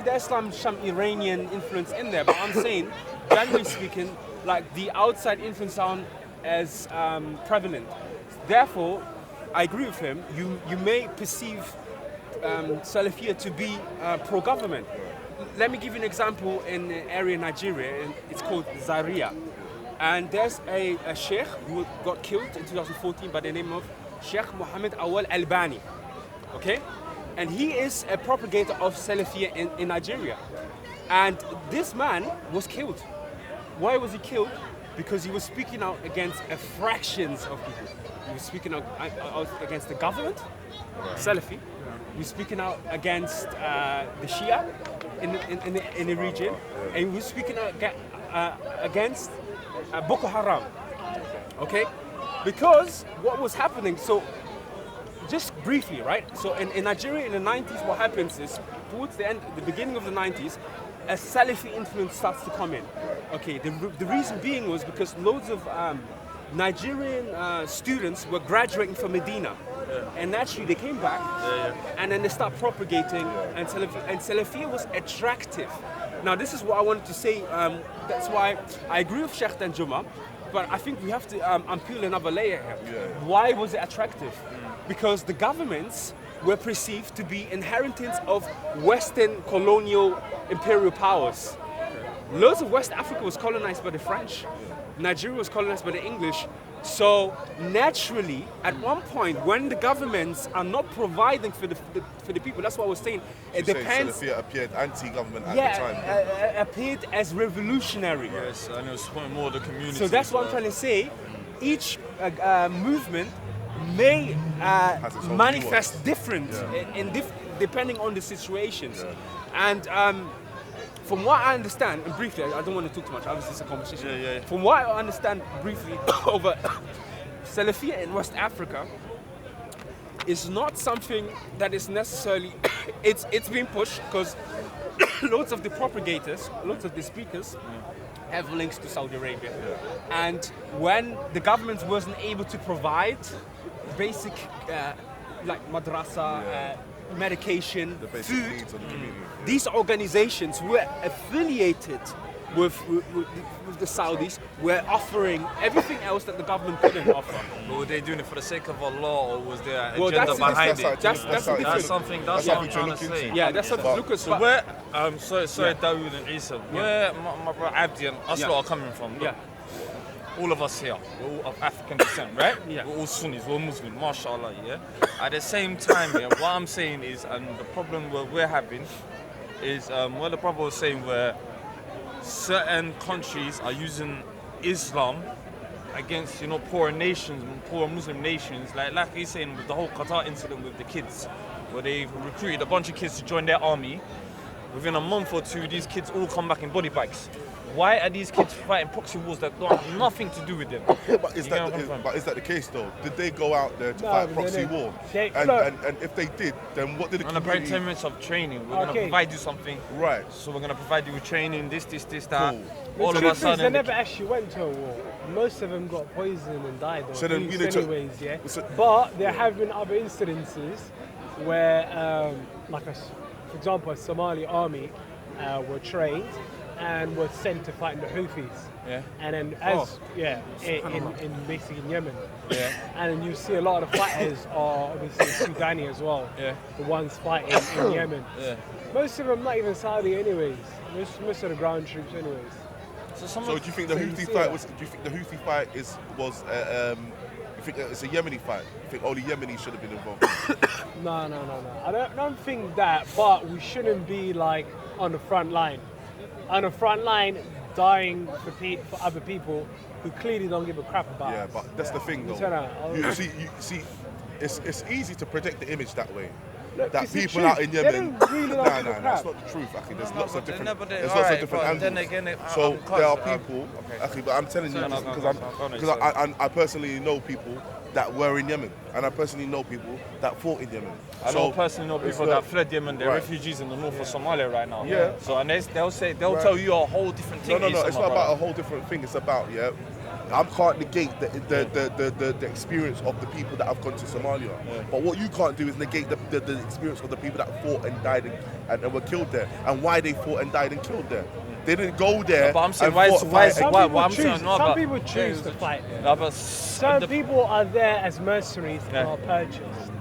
there's some Iranian influence in there, but I'm saying, generally speaking, like the outside influence aren't as prevalent. Therefore, I agree with him. You may perceive Salafiyyah to be pro-government. Let me give you an example in an area in Nigeria, and it's called Zakariya. And there's a Sheikh who got killed in 2014 by the name of Sheikh Muhammad Awal Albani. Okay? And he is a propagator of Salafiyyah in Nigeria. And this man was killed. Why was he killed? Because he was speaking out against fractions of people. He was speaking out against the government, Salafi. He was speaking out against the Shia in the region. And he was speaking out against Boko Haram. Okay? Because what was happening, so just briefly, right? So in Nigeria in the 90s, what happens is towards the beginning of the 90s, a Salafi influence starts to come in. Okay, the reason being was because loads of Nigerian students were graduating from Medina. And naturally they came back and then they start propagating and Salafiyyah was attractive. Now this is what I wanted to say, that's why I agree with Sheikh Danjuma, but I think we have to unpeel another layer here. Why was it attractive? Because the governments were perceived to be inheritance of Western colonial imperial powers. Loads of West Africa was colonized by the French. Nigeria was colonized by the English. So naturally, at one point, when the governments are not providing for the people, that's what I was saying. It depends. Salafiyyah appeared anti-government at the time. Appeared as revolutionary. Yes, and it was supporting more of the community. So that's what I'm trying to say. Each movement may manifest different depending on the situations. And from what I understand, and briefly, I don't want to talk too much, obviously it's a conversation. From what I understand briefly over Salafiyyah in West Africa is not something that is necessarily, it's being pushed because loads of the propagators, loads of the speakers have links to Saudi Arabia. And when the government wasn't able to provide basic like madrasa, medication, The basic food. needs of the community. These organizations were affiliated with the Saudis, were offering everything else that the government couldn't offer. But were they doing it for the sake of Allah, or was there an Well, agenda that's- behind that's- it? that's a different- something. that's That's what I'm something trying to to look say. into. Yeah, that's something to look at. So where, sorry, Dawuud and Eesa, where my brother Abdi and us Yeah. lot are coming from. Yeah. All of us here, we're all of African descent, right? Yeah. We're all Sunnis, we're Muslim, mashallah, yeah? At the same time, yeah, what I'm saying is, and the problem we're having is, what the brother was saying, where certain countries are using Islam against, poor nations, poor Muslim nations, like he's saying with the whole Qatar incident with the kids, where they recruited a bunch of kids to join their army. Within a month or two, these kids all come back in body bags. Why are these kids fighting proxy wars that don't have nothing to do with them? But is that the case though? Did they go out there to fight but proxy they war? didn't. And if they did, then what did the On about 10 community... minutes of training, we're going to Okay. provide you something. Right. So we're going to provide you with training, this, that. Cool. All The of a truth is, they sudden, never actually went to a war. Most of them got poisoned and died, or So then we abused need to- anyways, yeah. so- But there have been other incidences where, for example, a Somali army were trained and were sent to fight the Houthis. Yeah. And then, in basically in Yemen. Yeah. And then you see a lot of the fighters are obviously Sudani as well. Yeah. The ones fighting in Yemen. Yeah. Most of them not even Saudi, anyways. Most of the ground troops, anyways. So do you think the So you Houthi see fight that. was? Do you think the Houthi fight you think that it's a Yemeni fight? You think only Yemenis should have been involved? No. I don't think that, but we shouldn't be like on the front line. On the front line, dying for other people who clearly don't give a crap about Yeah, us. but that's the thing You though. turn out, You see, it's easy to project the image that way. Look, That it's the people truth. out in They Yemen, don't really don't give a that's crap. not the truth. Actually, there's No, lots but of they different, never- there's all lots right, of different but angles. then again, So there are because, people. okay. Actually, but I'm telling you No, because sorry. I personally know people that were in Yemen, and I personally know people that fought in Yemen. I personally know it's people like- that fled Yemen. They're Right. refugees in the north of Somalia right now. Yeah. So and they'll Right. tell you a whole different thing. No, Eesa, it's my not about brother. a whole different thing. It's about, I can't negate the experience of the people that have gone to Somalia. But what you can't do is negate the experience of the people that fought and died and were killed there, and why they fought and died and killed there. They didn't go there. But I'm saying, and why fought is why fight I'm saying no, Some but- people choose to fight. No, but Some people are there as mercenaries Yeah. and are purchased.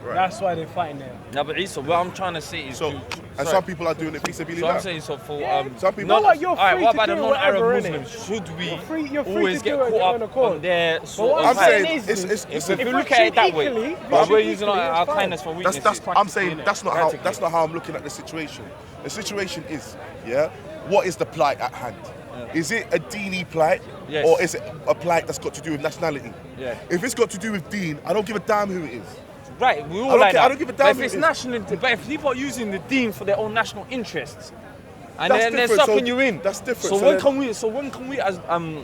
Right. That's why they're fighting there. No, but Eesa, what I'm trying to say is, So, and sorry. some people are doing it peace So I'm sabilillah. saying, so for Some people- No, you're alright, free what to about the do non-Arab whatever, Muslims? innit? Should we You're free always to get do it caught on up accord. on their sort what of I'm I'm fight? saying is it's this. it's If we If look we at it that treat way, equally, but we we're treat using equally, our it's fine. kindness for weakness. that's I'm saying that's not how I'm looking at the situation. The situation is, what is the plight at hand? Is it a Dini plight, Yes. or is it a plight that's got to do with nationality? Yeah. If it's got to do with Deen, I don't give a damn who it is. Right, we all don't like care- that. I don't give a damn But if who it's it is. national, but if people are using the Deen for their own national interests, and That's then they're different, sucking so you in. that's different, So, so when then- can we as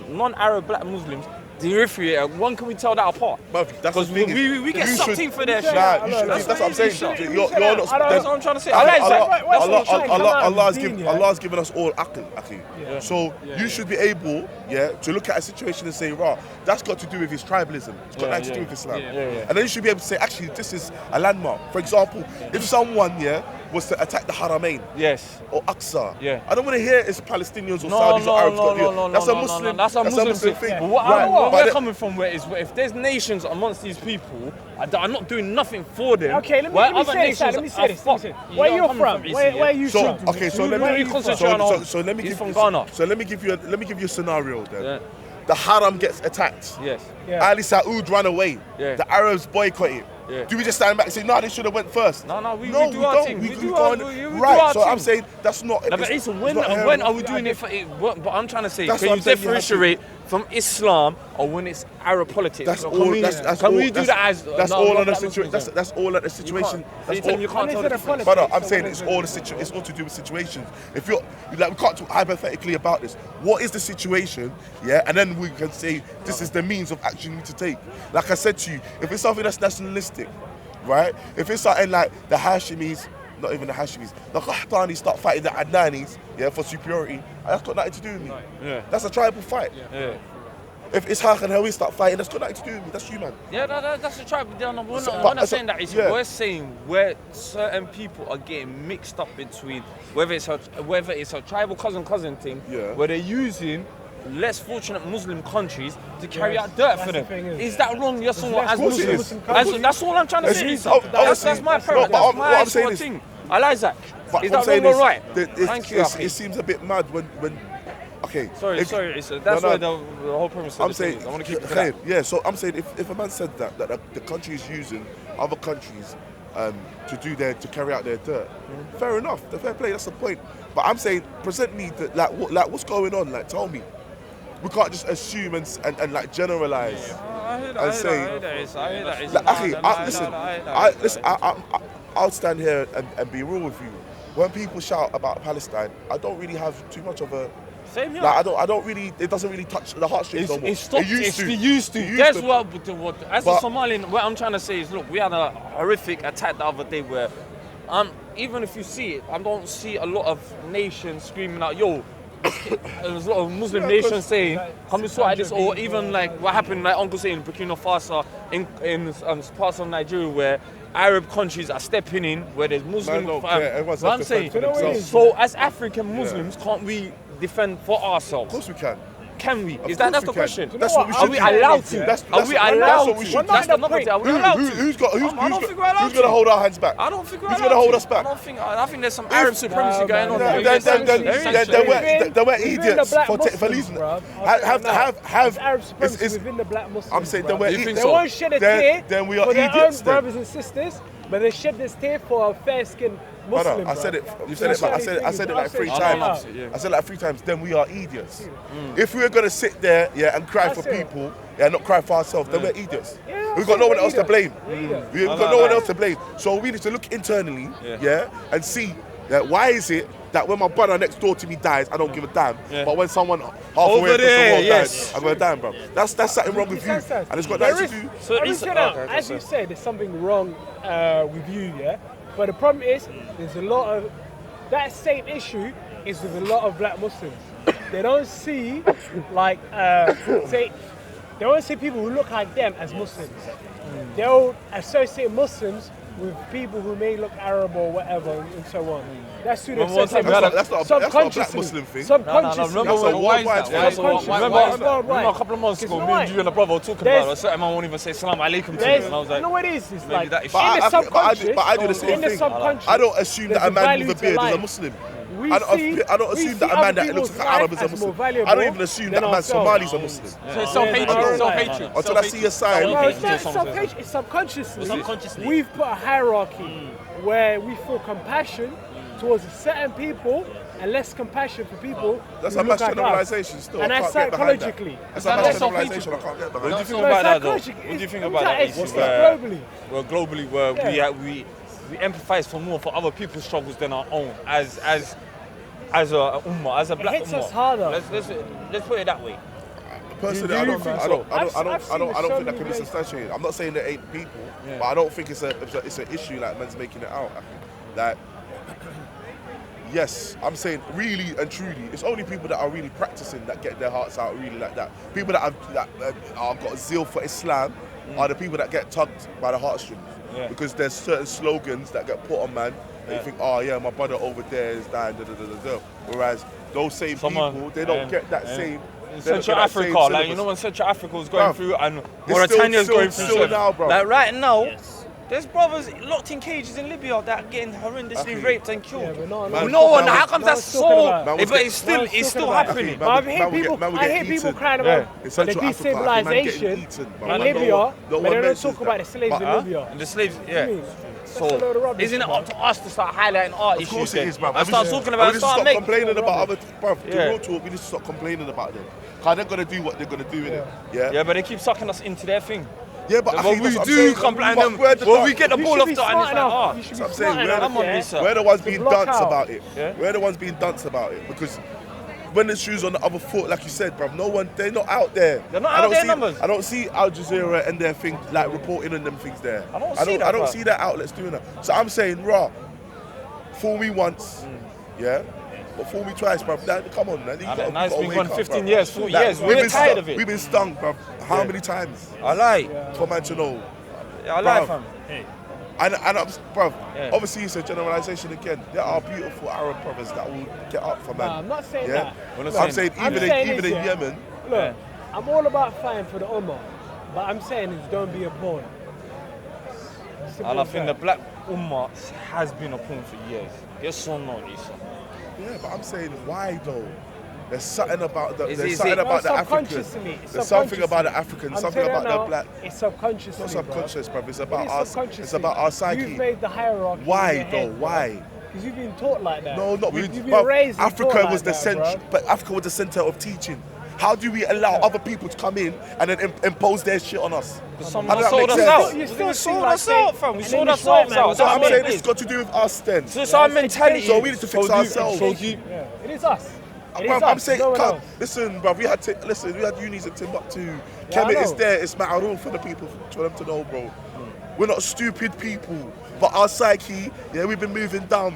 non-Arab black Muslims differentiate? When can we tell that apart? But that's Because the thing is, we get you sucked should- in for their Yeah, shit. Nah, you should, That's that's what I'm saying. what You're you not. said. That's what I'm trying to say. Allah- Allah is Allah- like, What's Allah- trying to come Allah- out of Allah's Deen, given yeah? Allah's given us all aql, akhi. So you should be able, to look at a situation and say, "Rah, that's got to do with his tribalism. It's got nothing to do with Islam." And then you should be able to say, "Actually, this is a landmark." For example, if someone was to attack the Haramain Yes. or Aqsa, Yeah. I don't want to hear it's Palestinians or No, Saudis no, or Arabs no, got to do no, it. no, That's no, a no, no, Muslim. that's a Muslim thing. But what Right, where but we're coming from where is if there's nations amongst these people that are not doing nothing for them. Okay, let while me other say this. nations Let me say are this. fucked. Where know you're I'm from? coming Where are you So from? okay, so let we me concentrate on our- so let me he's give from Ghana. So let me give you a scenario then. Yeah. The Haram gets attacked. Yes. Yeah. Ali Saud ran away. Yeah. The Arabs boycott it. Yeah. Do we just stand back and say, no, they should have went first? No, we no, do we our don't. thing. We We do do our- our- we do right. our So I'm thing. saying that's not. No, but it's- Eesa, it's when not are we doing it for it? But I'm trying to say, That's can what you I'm saying, you have to- differentiate from Islam or when it's Arab politics? That's Or all. can we, That's can all. we do that as That's no, all not on the black situation. Muslims, That's all at the so situation. you're That's telling all. you can't tell the difference. But I'm saying it's all it's all to do with situations. If you're like, we can't talk hypothetically about this. What is the situation? Yeah, and then we can say this is the means of action you need to take. Like I said to you, if it's something that's nationalistic, right? If it's something like the Hashimis, not even the Hashimis, the Qahtanis start fighting the Adnanis, for superiority, that's got nothing to do with me. Yeah. That's a tribal fight. Yeah. if Ishaq and Hawi start fighting, that's got nothing to do with me. That's you, man. Yeah, that's the tribe. We're So, not saying that. yeah. We're saying where certain people are getting mixed up between whether it's a tribal cousin thing, Yeah. where they're using less fortunate Muslim countries to carry out dirt for them. Is that wrong? Yes or no? As course it Muslims, is. that's all I'm trying to say. That's my No, preference. but That's what I'm my saying sort of is- thing. I like that. But Is what I'm that saying wrong or is right? that Thank you, Akhi. it seems a bit mad when okay. Sorry, Issa. That's No, why no. the whole premise of I'm the thing saying, is. I want to keep it to that. yeah. So I'm saying, if a man said that the country is using other countries to carry out their dirt, fair enough. The fair play. That's the point. But I'm saying, present me what's going on. Like, tell me. We can't just assume and like generalize and say. I hear that. Like, I'll stand here and be real with you. When people shout about Palestine, I don't really have too much of a. Same here. Like, I don't really. It doesn't really touch the heartstrings no more. It stopped. It used to. It That's used what. As a Somalian, what I'm trying to say is, look, we had a horrific attack the other day where, even if you see it, I don't see a lot of nations screaming out, "Yo." There's a lot of Muslim nations saying, "Come and sort out this," or even like what happened, like Uncle saying, in Burkina Faso, in parts of Nigeria where Arab countries are stepping in, where there's Muslim. Man, everyone's What I'm defend saying, for themselves. so as African Muslims, can't we defend for ourselves? Of course we can. Can we? Of That's course the we question. can. That's what we should Are we do. allowed to? That's Are we allowed what we to? should do. That's another thing. Are we allowed to? Who's allowed gonna hold our hands back? I don't think we're Who's allowed gonna hold to. us back? I think there's some Arab supremacy going on. Then we're idiots for leaving. Have Arab supremacy it's- within the black Muslims. I'm saying bruv. that we're You think They so? won't shed a tear then we are for their idiots own then. brothers and sisters, but they shed this tear for a fair-skinned Muslim. Brother, I said it. bruv. You said it. But I said it like 3 times. I said it like 3 times. Then we are idiots. If we're gonna sit there, and cry for That's it. people, not cry for ourselves, then we're idiots. Yeah, We've got no one else to blame. Idiots. We've got no one else to blame. So we need to look internally, and see that why is it that when my brother next door to me dies, I don't give a damn. But when someone halfway Over across the there, world yes. dies, I'm gonna damn, bro. That's something wrong with you, and it's got nothing to do. So As it's you said, there's something wrong with you, But the problem is, there's a lot of that same issue is with a lot of black Muslims. They don't see like they don't see people who look like them as Muslims. They'll associate Muslims with people who may look Arab or whatever and so on. That's who they associate. That's not a black Muslim thing. Subconsciously. That's a worldwide thing. Remember a couple of months ago, me and you and a brother were talking about it. A certain man won't even say salam alaikum to me. And I was like, you know what it is? It's maybe like that is in the shit. subconscious. But I do the same in the thing. subconscious, I don't assume that a there's man value with a to beard is a life. Muslim. We I don't see assume that a man other that looks people's like an Arab life is a as more Muslim. valuable I don't even assume that than a man ourselves. Somali is a Muslim. So it's self-hatred. Self-hatred. Until I see a sign. No, it's not self-hatred. It's subconsciously. We've put a hierarchy where we feel compassion towards certain people and less compassion for people. That's who a mass look like us. generalisation still. And I that's can't get behind that. psychologically. That's a mass generalisation. I can't get behind What do you that. think about that, though? psychologically, What do you think it's- about that? it's issue globally. Globally, where we empathise for more for other people's struggles than our own, as a ummah, as a black hits ummah. us harder. Let's put it that way. Personally, Do I you don't think think so? I don't so think that can be many ways. substantiated. I'm not saying there ain't people, but I don't think it's an issue like man's making it out. Like, yes, I'm saying really and truly, it's only people that are really practicing that get their hearts out really like that. People that have got a zeal for Islam are the people that get tugged by the heartstrings. Yeah. Because there's certain slogans that get put on man, and you think, oh yeah, my brother over there is dying, Whereas those same people, they don't get that same. In they don't Central get that same Africa, like syllabus. you know when Central Africa was going Bruv, through and it's Mauritania is still- going still through. now, bruv. Like right now, there's brothers locked in cages in Libya that are getting horrendously Okay. raped and killed. Yeah, but no No one. one- How comes no that's one's talking so? about it. But it's No one's still talking about it. happening. But I've heard Man will people, get I hear people eaten. crying Yeah. about In the Central Africa, man getting destabilization eaten, bruv. in Man, Libya, no but one they don't mentions talk about the slaves in Libya. And the slaves, I yeah. mean, So that's a load of rubbish, isn't it man. up to us to start highlighting our Of issues? course it then? is, bruv. And start talking about, we need to start stop making. complaining about other, bruv. Yeah. The real talk, we need to stop complaining about them. Cause they're gonna do what they're gonna do in it. Yeah. Yeah, but they keep sucking us into their thing. Yeah, but I When think we that's what I'm do saying. complain, But then we're the when we get the You ball should off be the and smart it's like, enough. ah. You should be I'm saying smart we're enough, Come on, yeah, Eesa. We're the ones to being block dunce out. about it. Yeah. We're the ones being dunce about it because when the shoe's on the other foot, like you said, bruv, no one, they're not out there. They're not I out don't there, see, numbers. I don't see Al Jazeera and their thing like reporting on them things there. I don't see that, I don't bruv. see that outlets doing that. So I'm saying, raw, fool me once, yeah, but fool me twice, bruv. Come on, man. Now it's been gone 15 bruv. years, 40 years. We're tired of it. We've been stung, bruv. How many times? I lie. For man to know. I lie, Bruv. fam. And bruv, obviously it's a generalisation again. There are beautiful Arab brothers that will get up for man. I'm not saying yeah? that. I'm saying even in Yemen. Look, I'm all about fighting for the Ummah, but I'm saying is don't be a pawn. And I think the black Ummah has been a pawn for years. Yes or no, Eesa? Yeah, but I'm saying why though? There's something about the Africans. There's something about the Africans, something about the black. It's subconscious. It's not subconscious, bruv. It's about us. It's about our psyche. You've made the hierarchy. Why though? Why? Because you've been taught like that. No, not you've been raised. Africa was like the center, but Africa was the center of teaching. How do we allow other people to come in and then impose their shit on us? Someone sold us out. We sold us out, fam. We sold ourselves out. So I'm saying it's got to do with us then. So it's our mentality. So we need to fix ourselves. It is us. Bruv, I'm saying, listen, bruv, we had unis in Timbuktu. Kemet is there, it's ma'aruf for the people, for them to know, bro. We're not stupid people, but our psyche, we've been moving down.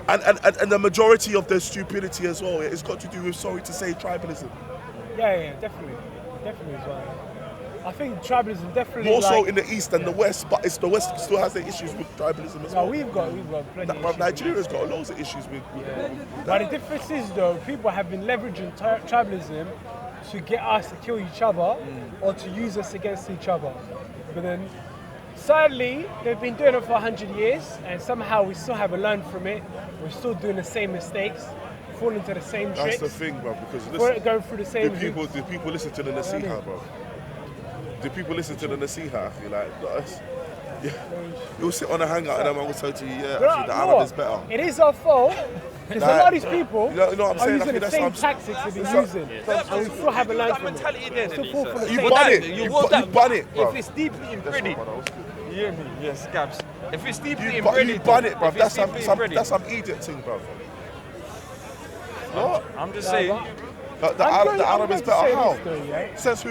And the majority of the stupidity as well, it's got to do with, sorry to say, tribalism. Yeah, definitely as well. I think tribalism definitely more so in the east than the west, but it's the west still has their issues with tribalism as well. We've got plenty of issues. Nigeria's got loads of issues with But the difference is though, people have been leveraging tribalism to get us to kill each other or to use us against each other. But then sadly, they've been doing it for 100 years and somehow we still haven't learned from it. We're still doing the same mistakes, falling into the same tricks. That's the thing, bro, because we're going through the same the people listen to the nasiha, bro. Do people listen to the nasiha? You'll sit on a hangout and I will tell you, actually, the Arab is better. It is our fault. Because a lot of these people you know what I'm saying? are using the same tactics they've been using. And we still haven't learned from it. You bun it. You bun it, bro. If it's deeply embedded, you hear me? Yes, Gabs. If it's deeply embedded, you bun it, bro. That's some Egypt thing, bro. What? I'm just saying. The Arab is better. How? Says who?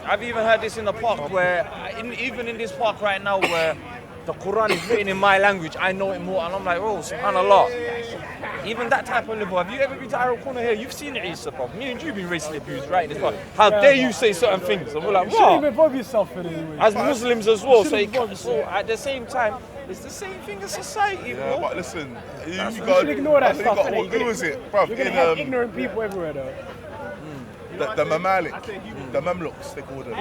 I've even heard this in the park where, even in this park right now, where the Quran is written in my language, I know it more, and I'm like, oh, subhanAllah. Even that type of level. Have you ever been to Arab corner here? You've seen it, Eesa, bro. Me and you've been racially abused, right? In this park. How dare you say certain things? And we're like, you shouldn't even involve yourself in it anyway. As Muslims as well. So at the same time, it's the same thing as society, bro. Yeah, but listen, you should ignore that stuff. Who was it, bro? You're going to have ignorant people everywhere, though. The Mamalik, the Mamluks, they called them.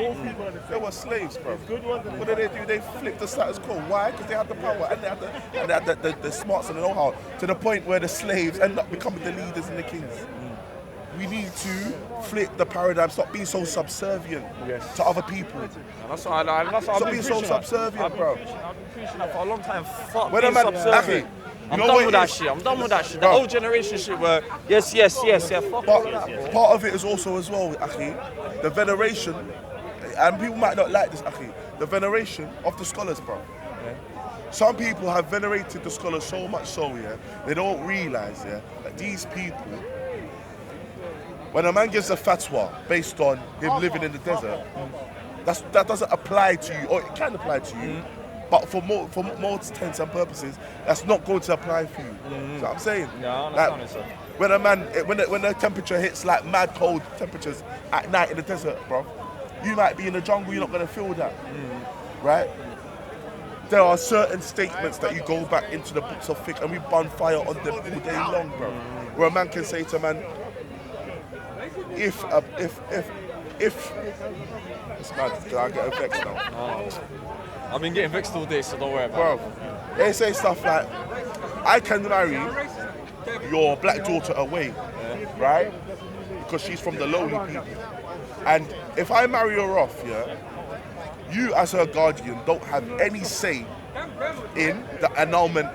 They were slaves, bro. What did they do? They flipped the status quo. Why? Because they had the power and they had the smarts and the know-how, to the point where the slaves end up becoming the leaders and the kings. We need to flip the paradigm, stop being so subservient to other people. That's what I've being so subservient, bro. I've been preaching that for a long time. Fuck when being subservient. I'm done with that shit. I'm done with that shit. The old generation shit where yes, fuck that. Part of it is also as well, Akhi, the veneration, and people might not like this, Akhi, the veneration of the scholars, bro. Some people have venerated the scholars so much so, they don't realise, that these people, when a man gives a fatwa based on him living in the desert, that doesn't apply to you, or it can apply to you. But for more intents and purposes, that's not going to apply for you. So I'm saying, when when the temperature hits like mad cold temperatures at night in the desert, bro, you might be in the jungle, you're not going to feel that, right? There are certain statements that you go back into the books of fiqh and we burn fire on them all day long, bro. Where a man can say to a man, if it's mad, because I get vexed now. I've been getting vexed all day, so don't worry about it. Bro, they say stuff like, I can marry your black daughter away, right? Because she's from the lowly people. And if I marry her off, you as her guardian don't have any say in the annulment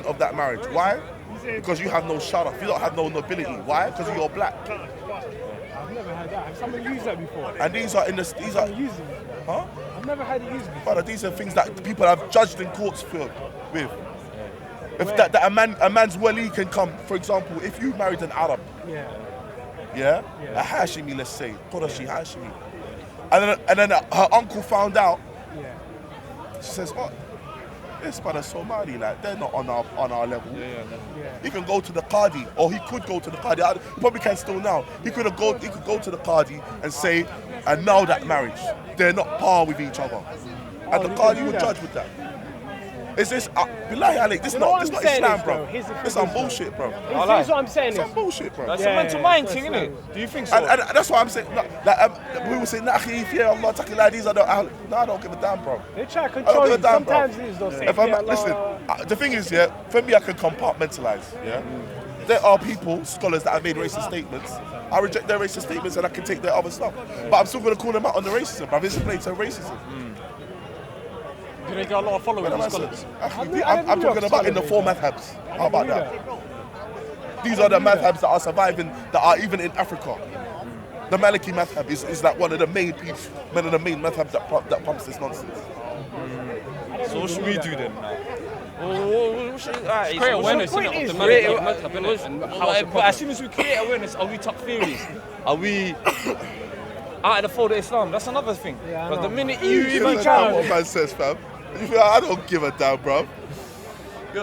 of that marriage. Why? Because you have no sharaf, you don't have no nobility. Why? Because you're black. I've never had that. Have someone used that before? And these are used it. Huh? I've never had it used before. But these are things that people have judged in courts with. If that a man's wali can come, for example, if you married an Arab, a Hashimi, let's say, Qurashi Hashimi, and then her uncle found out, she says, this brother's Somali, like they're not on our level. He can go to the Qadi, or he could go to the Qadi. He probably can still now. He could go to the Qadi and say, and now that marriage, they're not par with each other. And the Qadi would judge with that. Is this, Billahi Alik, this not Islam, bro. It's some bullshit, bro. Here's what I'm saying. It's some bullshit, bro. That's a mental mind thing, innit? Do you think so? And that's what I'm saying. We will say, nah, fear Allah, taqillah, these are the Ahl. No, I don't give a damn, bro. They try to control you. Sometimes it is not safe. Listen, the thing is, yeah, for me, I can compartmentalize, yeah? There are people, scholars that have made racist statements. I reject their racist statements and I can take their other stuff. But I'm still going to call them out on the racism, bruv. It's blatant racism. Do they get a lot of followers and scholars? I'm talking about in the 4 madhabs. How about that? These are the madhabs that are surviving, that are even in Africa. The Maliki madhab is like one of the main madhabs that pumps this nonsense. So what should we do then now? Create awareness, of the But as soon as we create awareness, are we takfiris? Are we out of the fold of Islam? That's another thing. But the minute you even try, what man says, fam. I don't give a damn, bro. I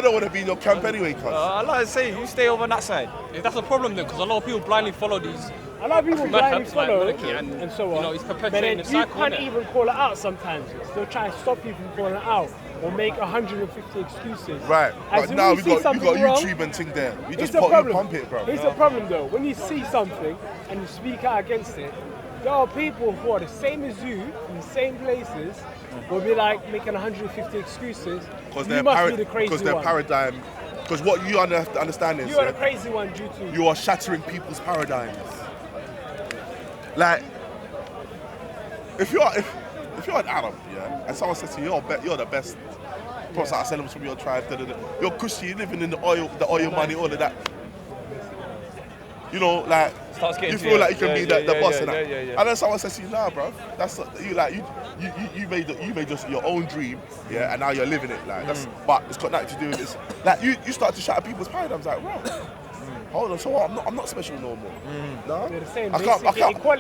don't want to be in your camp anyway, cuz. I like to say, you stay over on that side. That's a problem then, because a lot of people blindly follow these. A lot of people blindly follow and so on. You know, it's but perpetuating then the you cycle. can't even call it out sometimes. They'll try and stop you from calling it out or make 150 excuses. Right. As But now you you got wrong, YouTube and thing there. You just pump it, bro. Here's the problem though. When you see something and you speak out against it, there are people who are the same as you in the same places will be like making 150 excuses. Because you must be the crazy their one. paradigm. Because what you understand is You are the crazy one due to you are shattering people's paradigms. Like, if you're an Arab, yeah, and someone says to you, you're the best Prophet from your tribe, you're Kushi, living in the oil money, all of that. You know, like, you feel like you can be the boss and that. And then someone says to you, nah, bro, that's you like you made just your own dream, yeah, and now you're living it, like that's. But it's got nothing to do with this. Like you start to shatter people's paradigms, like, bro. Hold on, so what? I'm not special no more. No, they're the same. I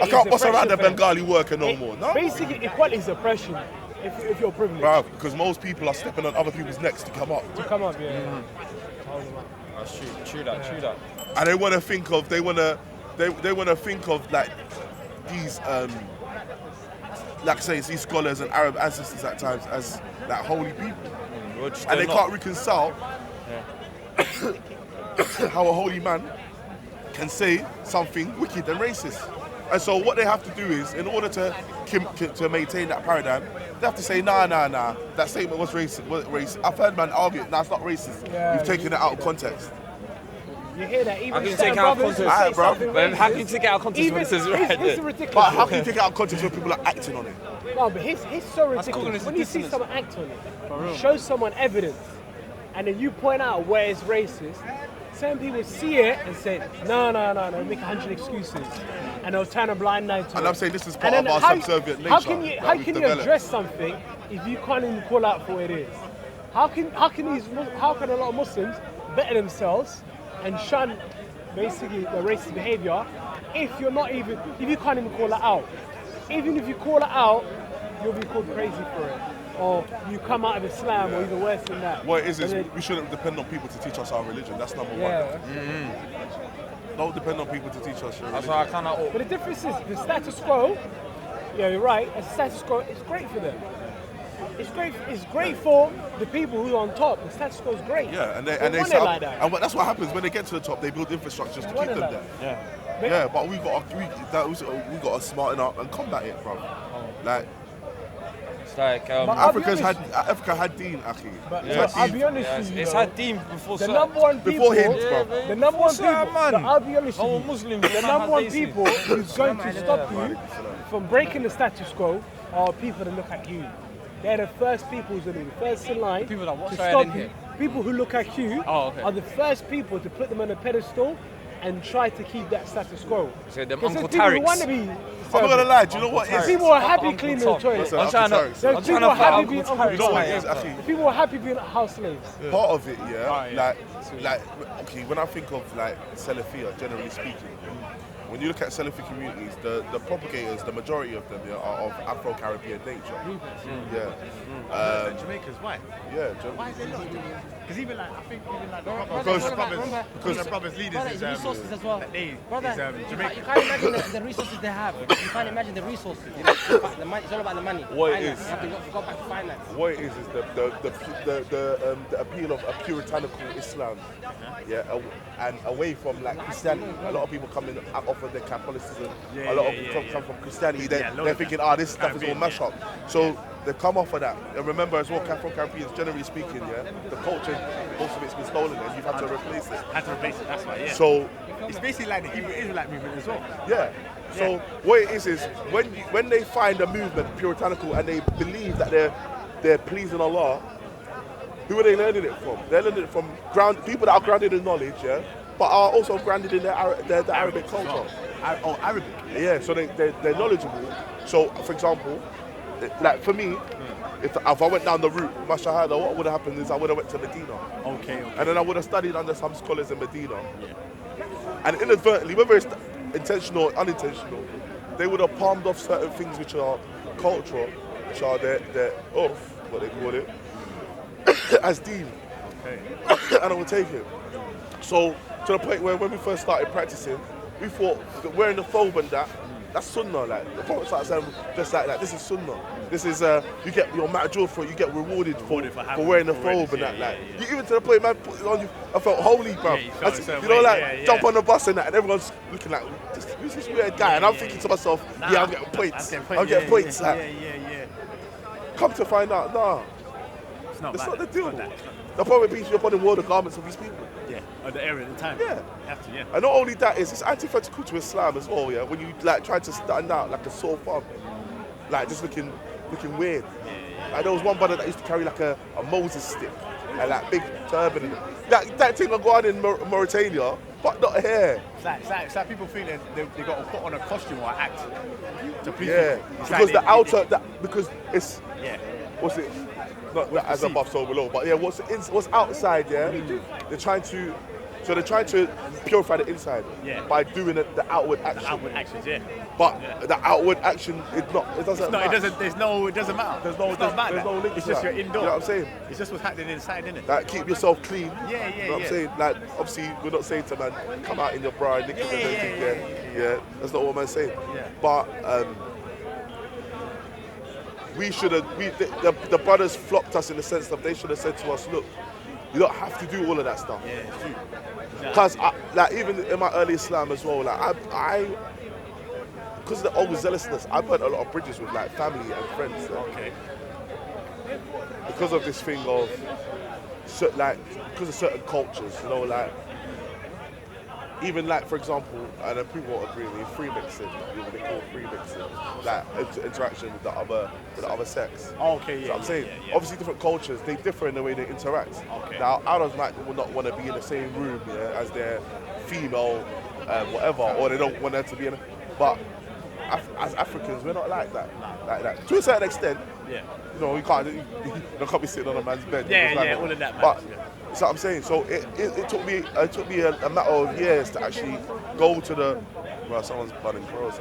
can't boss around the Bengali worker no more. No, basically equality is oppression. If you're privileged, bro, because most people are stepping on other people's necks to come up. Yeah. That's true that. And they want to think of like these like say these scholars and Arab ancestors at times as like holy people, and they can't reconcile how a holy man can say something wicked and racist. And so what they have to do is, in order to maintain that paradigm, they have to say, nah, that statement was racist. I've heard man argue, nah, it's not racist. You've taken it out of context. You hear that? Even how can you take it out of context? How can you take it out of context when it says right there? Ridiculous. But how can you take it out of context when people are acting on it? No, but it's so ridiculous. When you see someone act on it, show someone evidence, and then you point out where it's racist, some people see it and say, no, make 100 excuses. And they'll turn a blind eye to it. And I'm saying this is part of our subservient nature. How can you address something if you can't even call out for what it is? How can a lot of Muslims better themselves and shun basically the racist behaviour if you can't even call it out? Even if you call it out, you'll be called crazy for it. Or you come out of Islam, or even worse than that. What it is we shouldn't depend on people to teach us our religion. That's number one. Don't depend on people to teach us your religion. That's why I cannot. But the difference is the status quo. Yeah, you're right. The status quo is great for them. It's great for the people who are on top. The status quo is great. Yeah, and they like that. And that's what happens when they get to the top. They build infrastructures to keep them there. Yeah, but we got to smarten up and combat it, bro. Like. It's like Africa had deen, Akhi. I'll be honest with you. It's had deen before the number one people. Before him, bro. The number one people. I'll be honest with you. Muslim. The number one people who's going to stop you from breaking the status quo are people that look at you. They're the first people who's going to be the first in line to stop you. People who look at you are the first people to put them on a pedestal and try to keep that status quo. So them Uncle Tariqs. I'm not gonna lie, do you know what it is? People are happy cleaning the toilet. People are happy being People are happy being house slaves. Part of it, like okay, when I think of like Salafiyyah, generally speaking, when you look at Salafi communities, the propagators, the majority of them are of Afro-Caribbean nature. Yeah. Jamaicans, why? Yeah. Why is it not? Because even like, I think even like Because the brothers leaders brother, is resources as well. Jamaican. You can't imagine the resources they have. You can't imagine the resources. You know, the money, it's all about the money. What it finance. is. You have to go back to finance. What it is the appeal of a puritanical Islam, and away from like Christianity. A lot of people come in off of their Catholicism. A lot of people come from Christianity. They're thinking, this stuff is all mash up. So they come off of that. And remember as well, Afro-Caribbeans, generally speaking, the culture, most of it's been stolen, and you've had to replace it. That's right. Yeah. So it's basically like the Hebrew Israelite movement as well. Yeah. So what it is when they find a movement puritanical and they believe that they're pleasing Allah, who are they learning it from? They're learning it from people that are grounded in knowledge, but are also grounded in the Arabic culture. Arabic. Yeah. So they're knowledgeable. So for example, like for me, if I went down the route, Mashahada, what would have happened is I would have went to Medina. Okay. And then I would have studied under some scholars in Medina. And inadvertently, whether it's intentional or unintentional, they would have palmed off certain things which are cultural, which are their what they call it, as deen. Okay. And I would take it. So to the point where when we first started practicing, we thought that wearing the thobe and that's sunnah. Like the Prophet started saying just like that. This is sunnah. This is you get your ma'jur for it. You get rewarded for wearing the thobe and that. Like you, even to the point, man, put it on you. I felt holy, bro. Jump on the bus and that, and everyone's looking like, who's this weird guy? And I'm thinking to myself, I'm getting points. I'm getting points. Come to find out, that's not the deal. The Prophet peace be upon him wore the garments of his people. At the area at the time. Yeah. You have to, And not only that, it's antithetical to Islam as well, when you like try to stand out like a sore thumb, like just looking weird. Like there was one brother that used to carry like a Moses stick and like big turban. That thing will go on in Mauritania, but not here. It's like people think they got to put on a costume or act to please people. Because it's what's it? Not that as above, so below, but what's outside, they're trying to purify the inside by doing the outward action. Outward actions, But the outward action, it doesn't matter. It doesn't matter. There's no link. It's just you're indoor. You know what I'm saying? It's just what's happening inside, isn't it? Like keep yourself clean. Yeah. You know what I'm saying? Like obviously we're not saying to man come out in your bra and nick and everything. That's not what man's saying. But the brothers flopped us in the sense that they should have said to us, look, you don't have to do all of that stuff. Yeah, it's true. Because like even in my early Islam as well, like I because of the overzealousness, I burnt a lot of bridges with like family and friends. Okay. Because of this thing of because of certain cultures, like even like for example, and then people won't agree with me, free mixing, what they call free mixing, like interaction with the other sex. Okay, So I'm saying, obviously different cultures, they differ in the way they interact. Okay. Now, others will not want to be in the same room as their female, whatever, or they don't want them to be in. But as Africans, we're not like that. Like that. To a certain extent. Yeah. You can't be sitting on a man's bed. All of that. But that's what I'm saying. So it took me a matter of years to actually go to the. Well, someone's budding crows.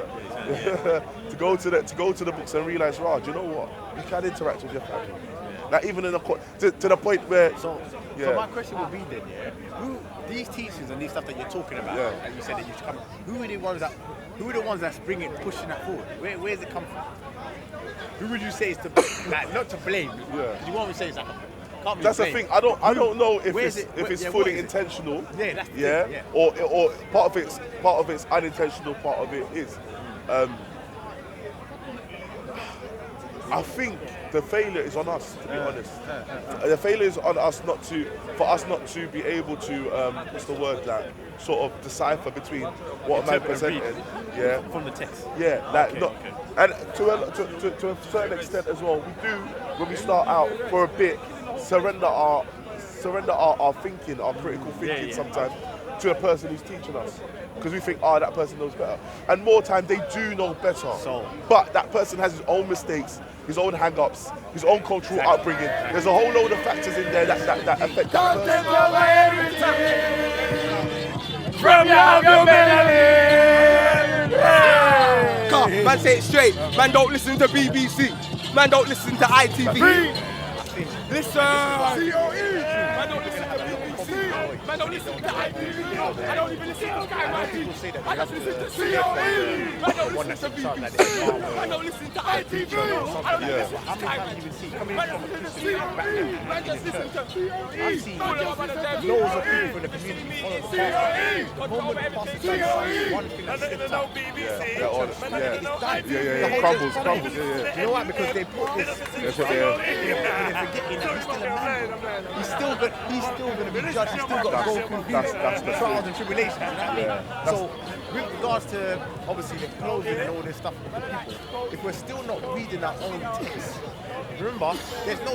to go to the books and realize, do you know what? You can interact with your family. Like even in to the point where. So my question would be then, who these teachers and these stuff that you're talking about, and you said that you should come. Who are the ones that's pushing that forward? Where's it come from? Who would you say is not to blame? Because you won't say it's like. That's the thing. I don't know if it's fully intentional. Yeah, that's the thing. Yeah. Or part of it's unintentional. Part of it is. I think the failure is on us, to be honest. The failure is on us for us not to be able to what's the word sort of decipher between what a man presented. From the text. And to a certain extent as well, we do when we start out for a bit. Surrender our thinking, our critical thinking sometimes to a person who's teaching us. Because we think, that person knows better. And more time, they do know better. But that person has his own mistakes, his own hang-ups, his own cultural upbringing. There's a whole load of factors in there that affect that person. From your Man, say it straight. Man, don't listen to BBC. Man, don't listen to ITV. Listen. COE. Man, don't listen to BBC. Man, don't listen to ITV. I don't even listen to Sky TV. I just listen to COE. Man, don't listen to BBC. Man, don't listen to ITV. I don't listen to Sky TV. Man, don't listen to COE. Man, just listen to COE. I've seen loads of people from the community follow the pastor. The moment the pastor says one thing that slips out. Crumbles. You know what? Because they put this. That's what they're. They're forgetting that he's still a man. He's still going to be judged. He's still got to go through That's trials and tribulations. You know what I mean? So, with regards to obviously the clothing and all this stuff for the people, if we're still not reading our own text, remember, there's no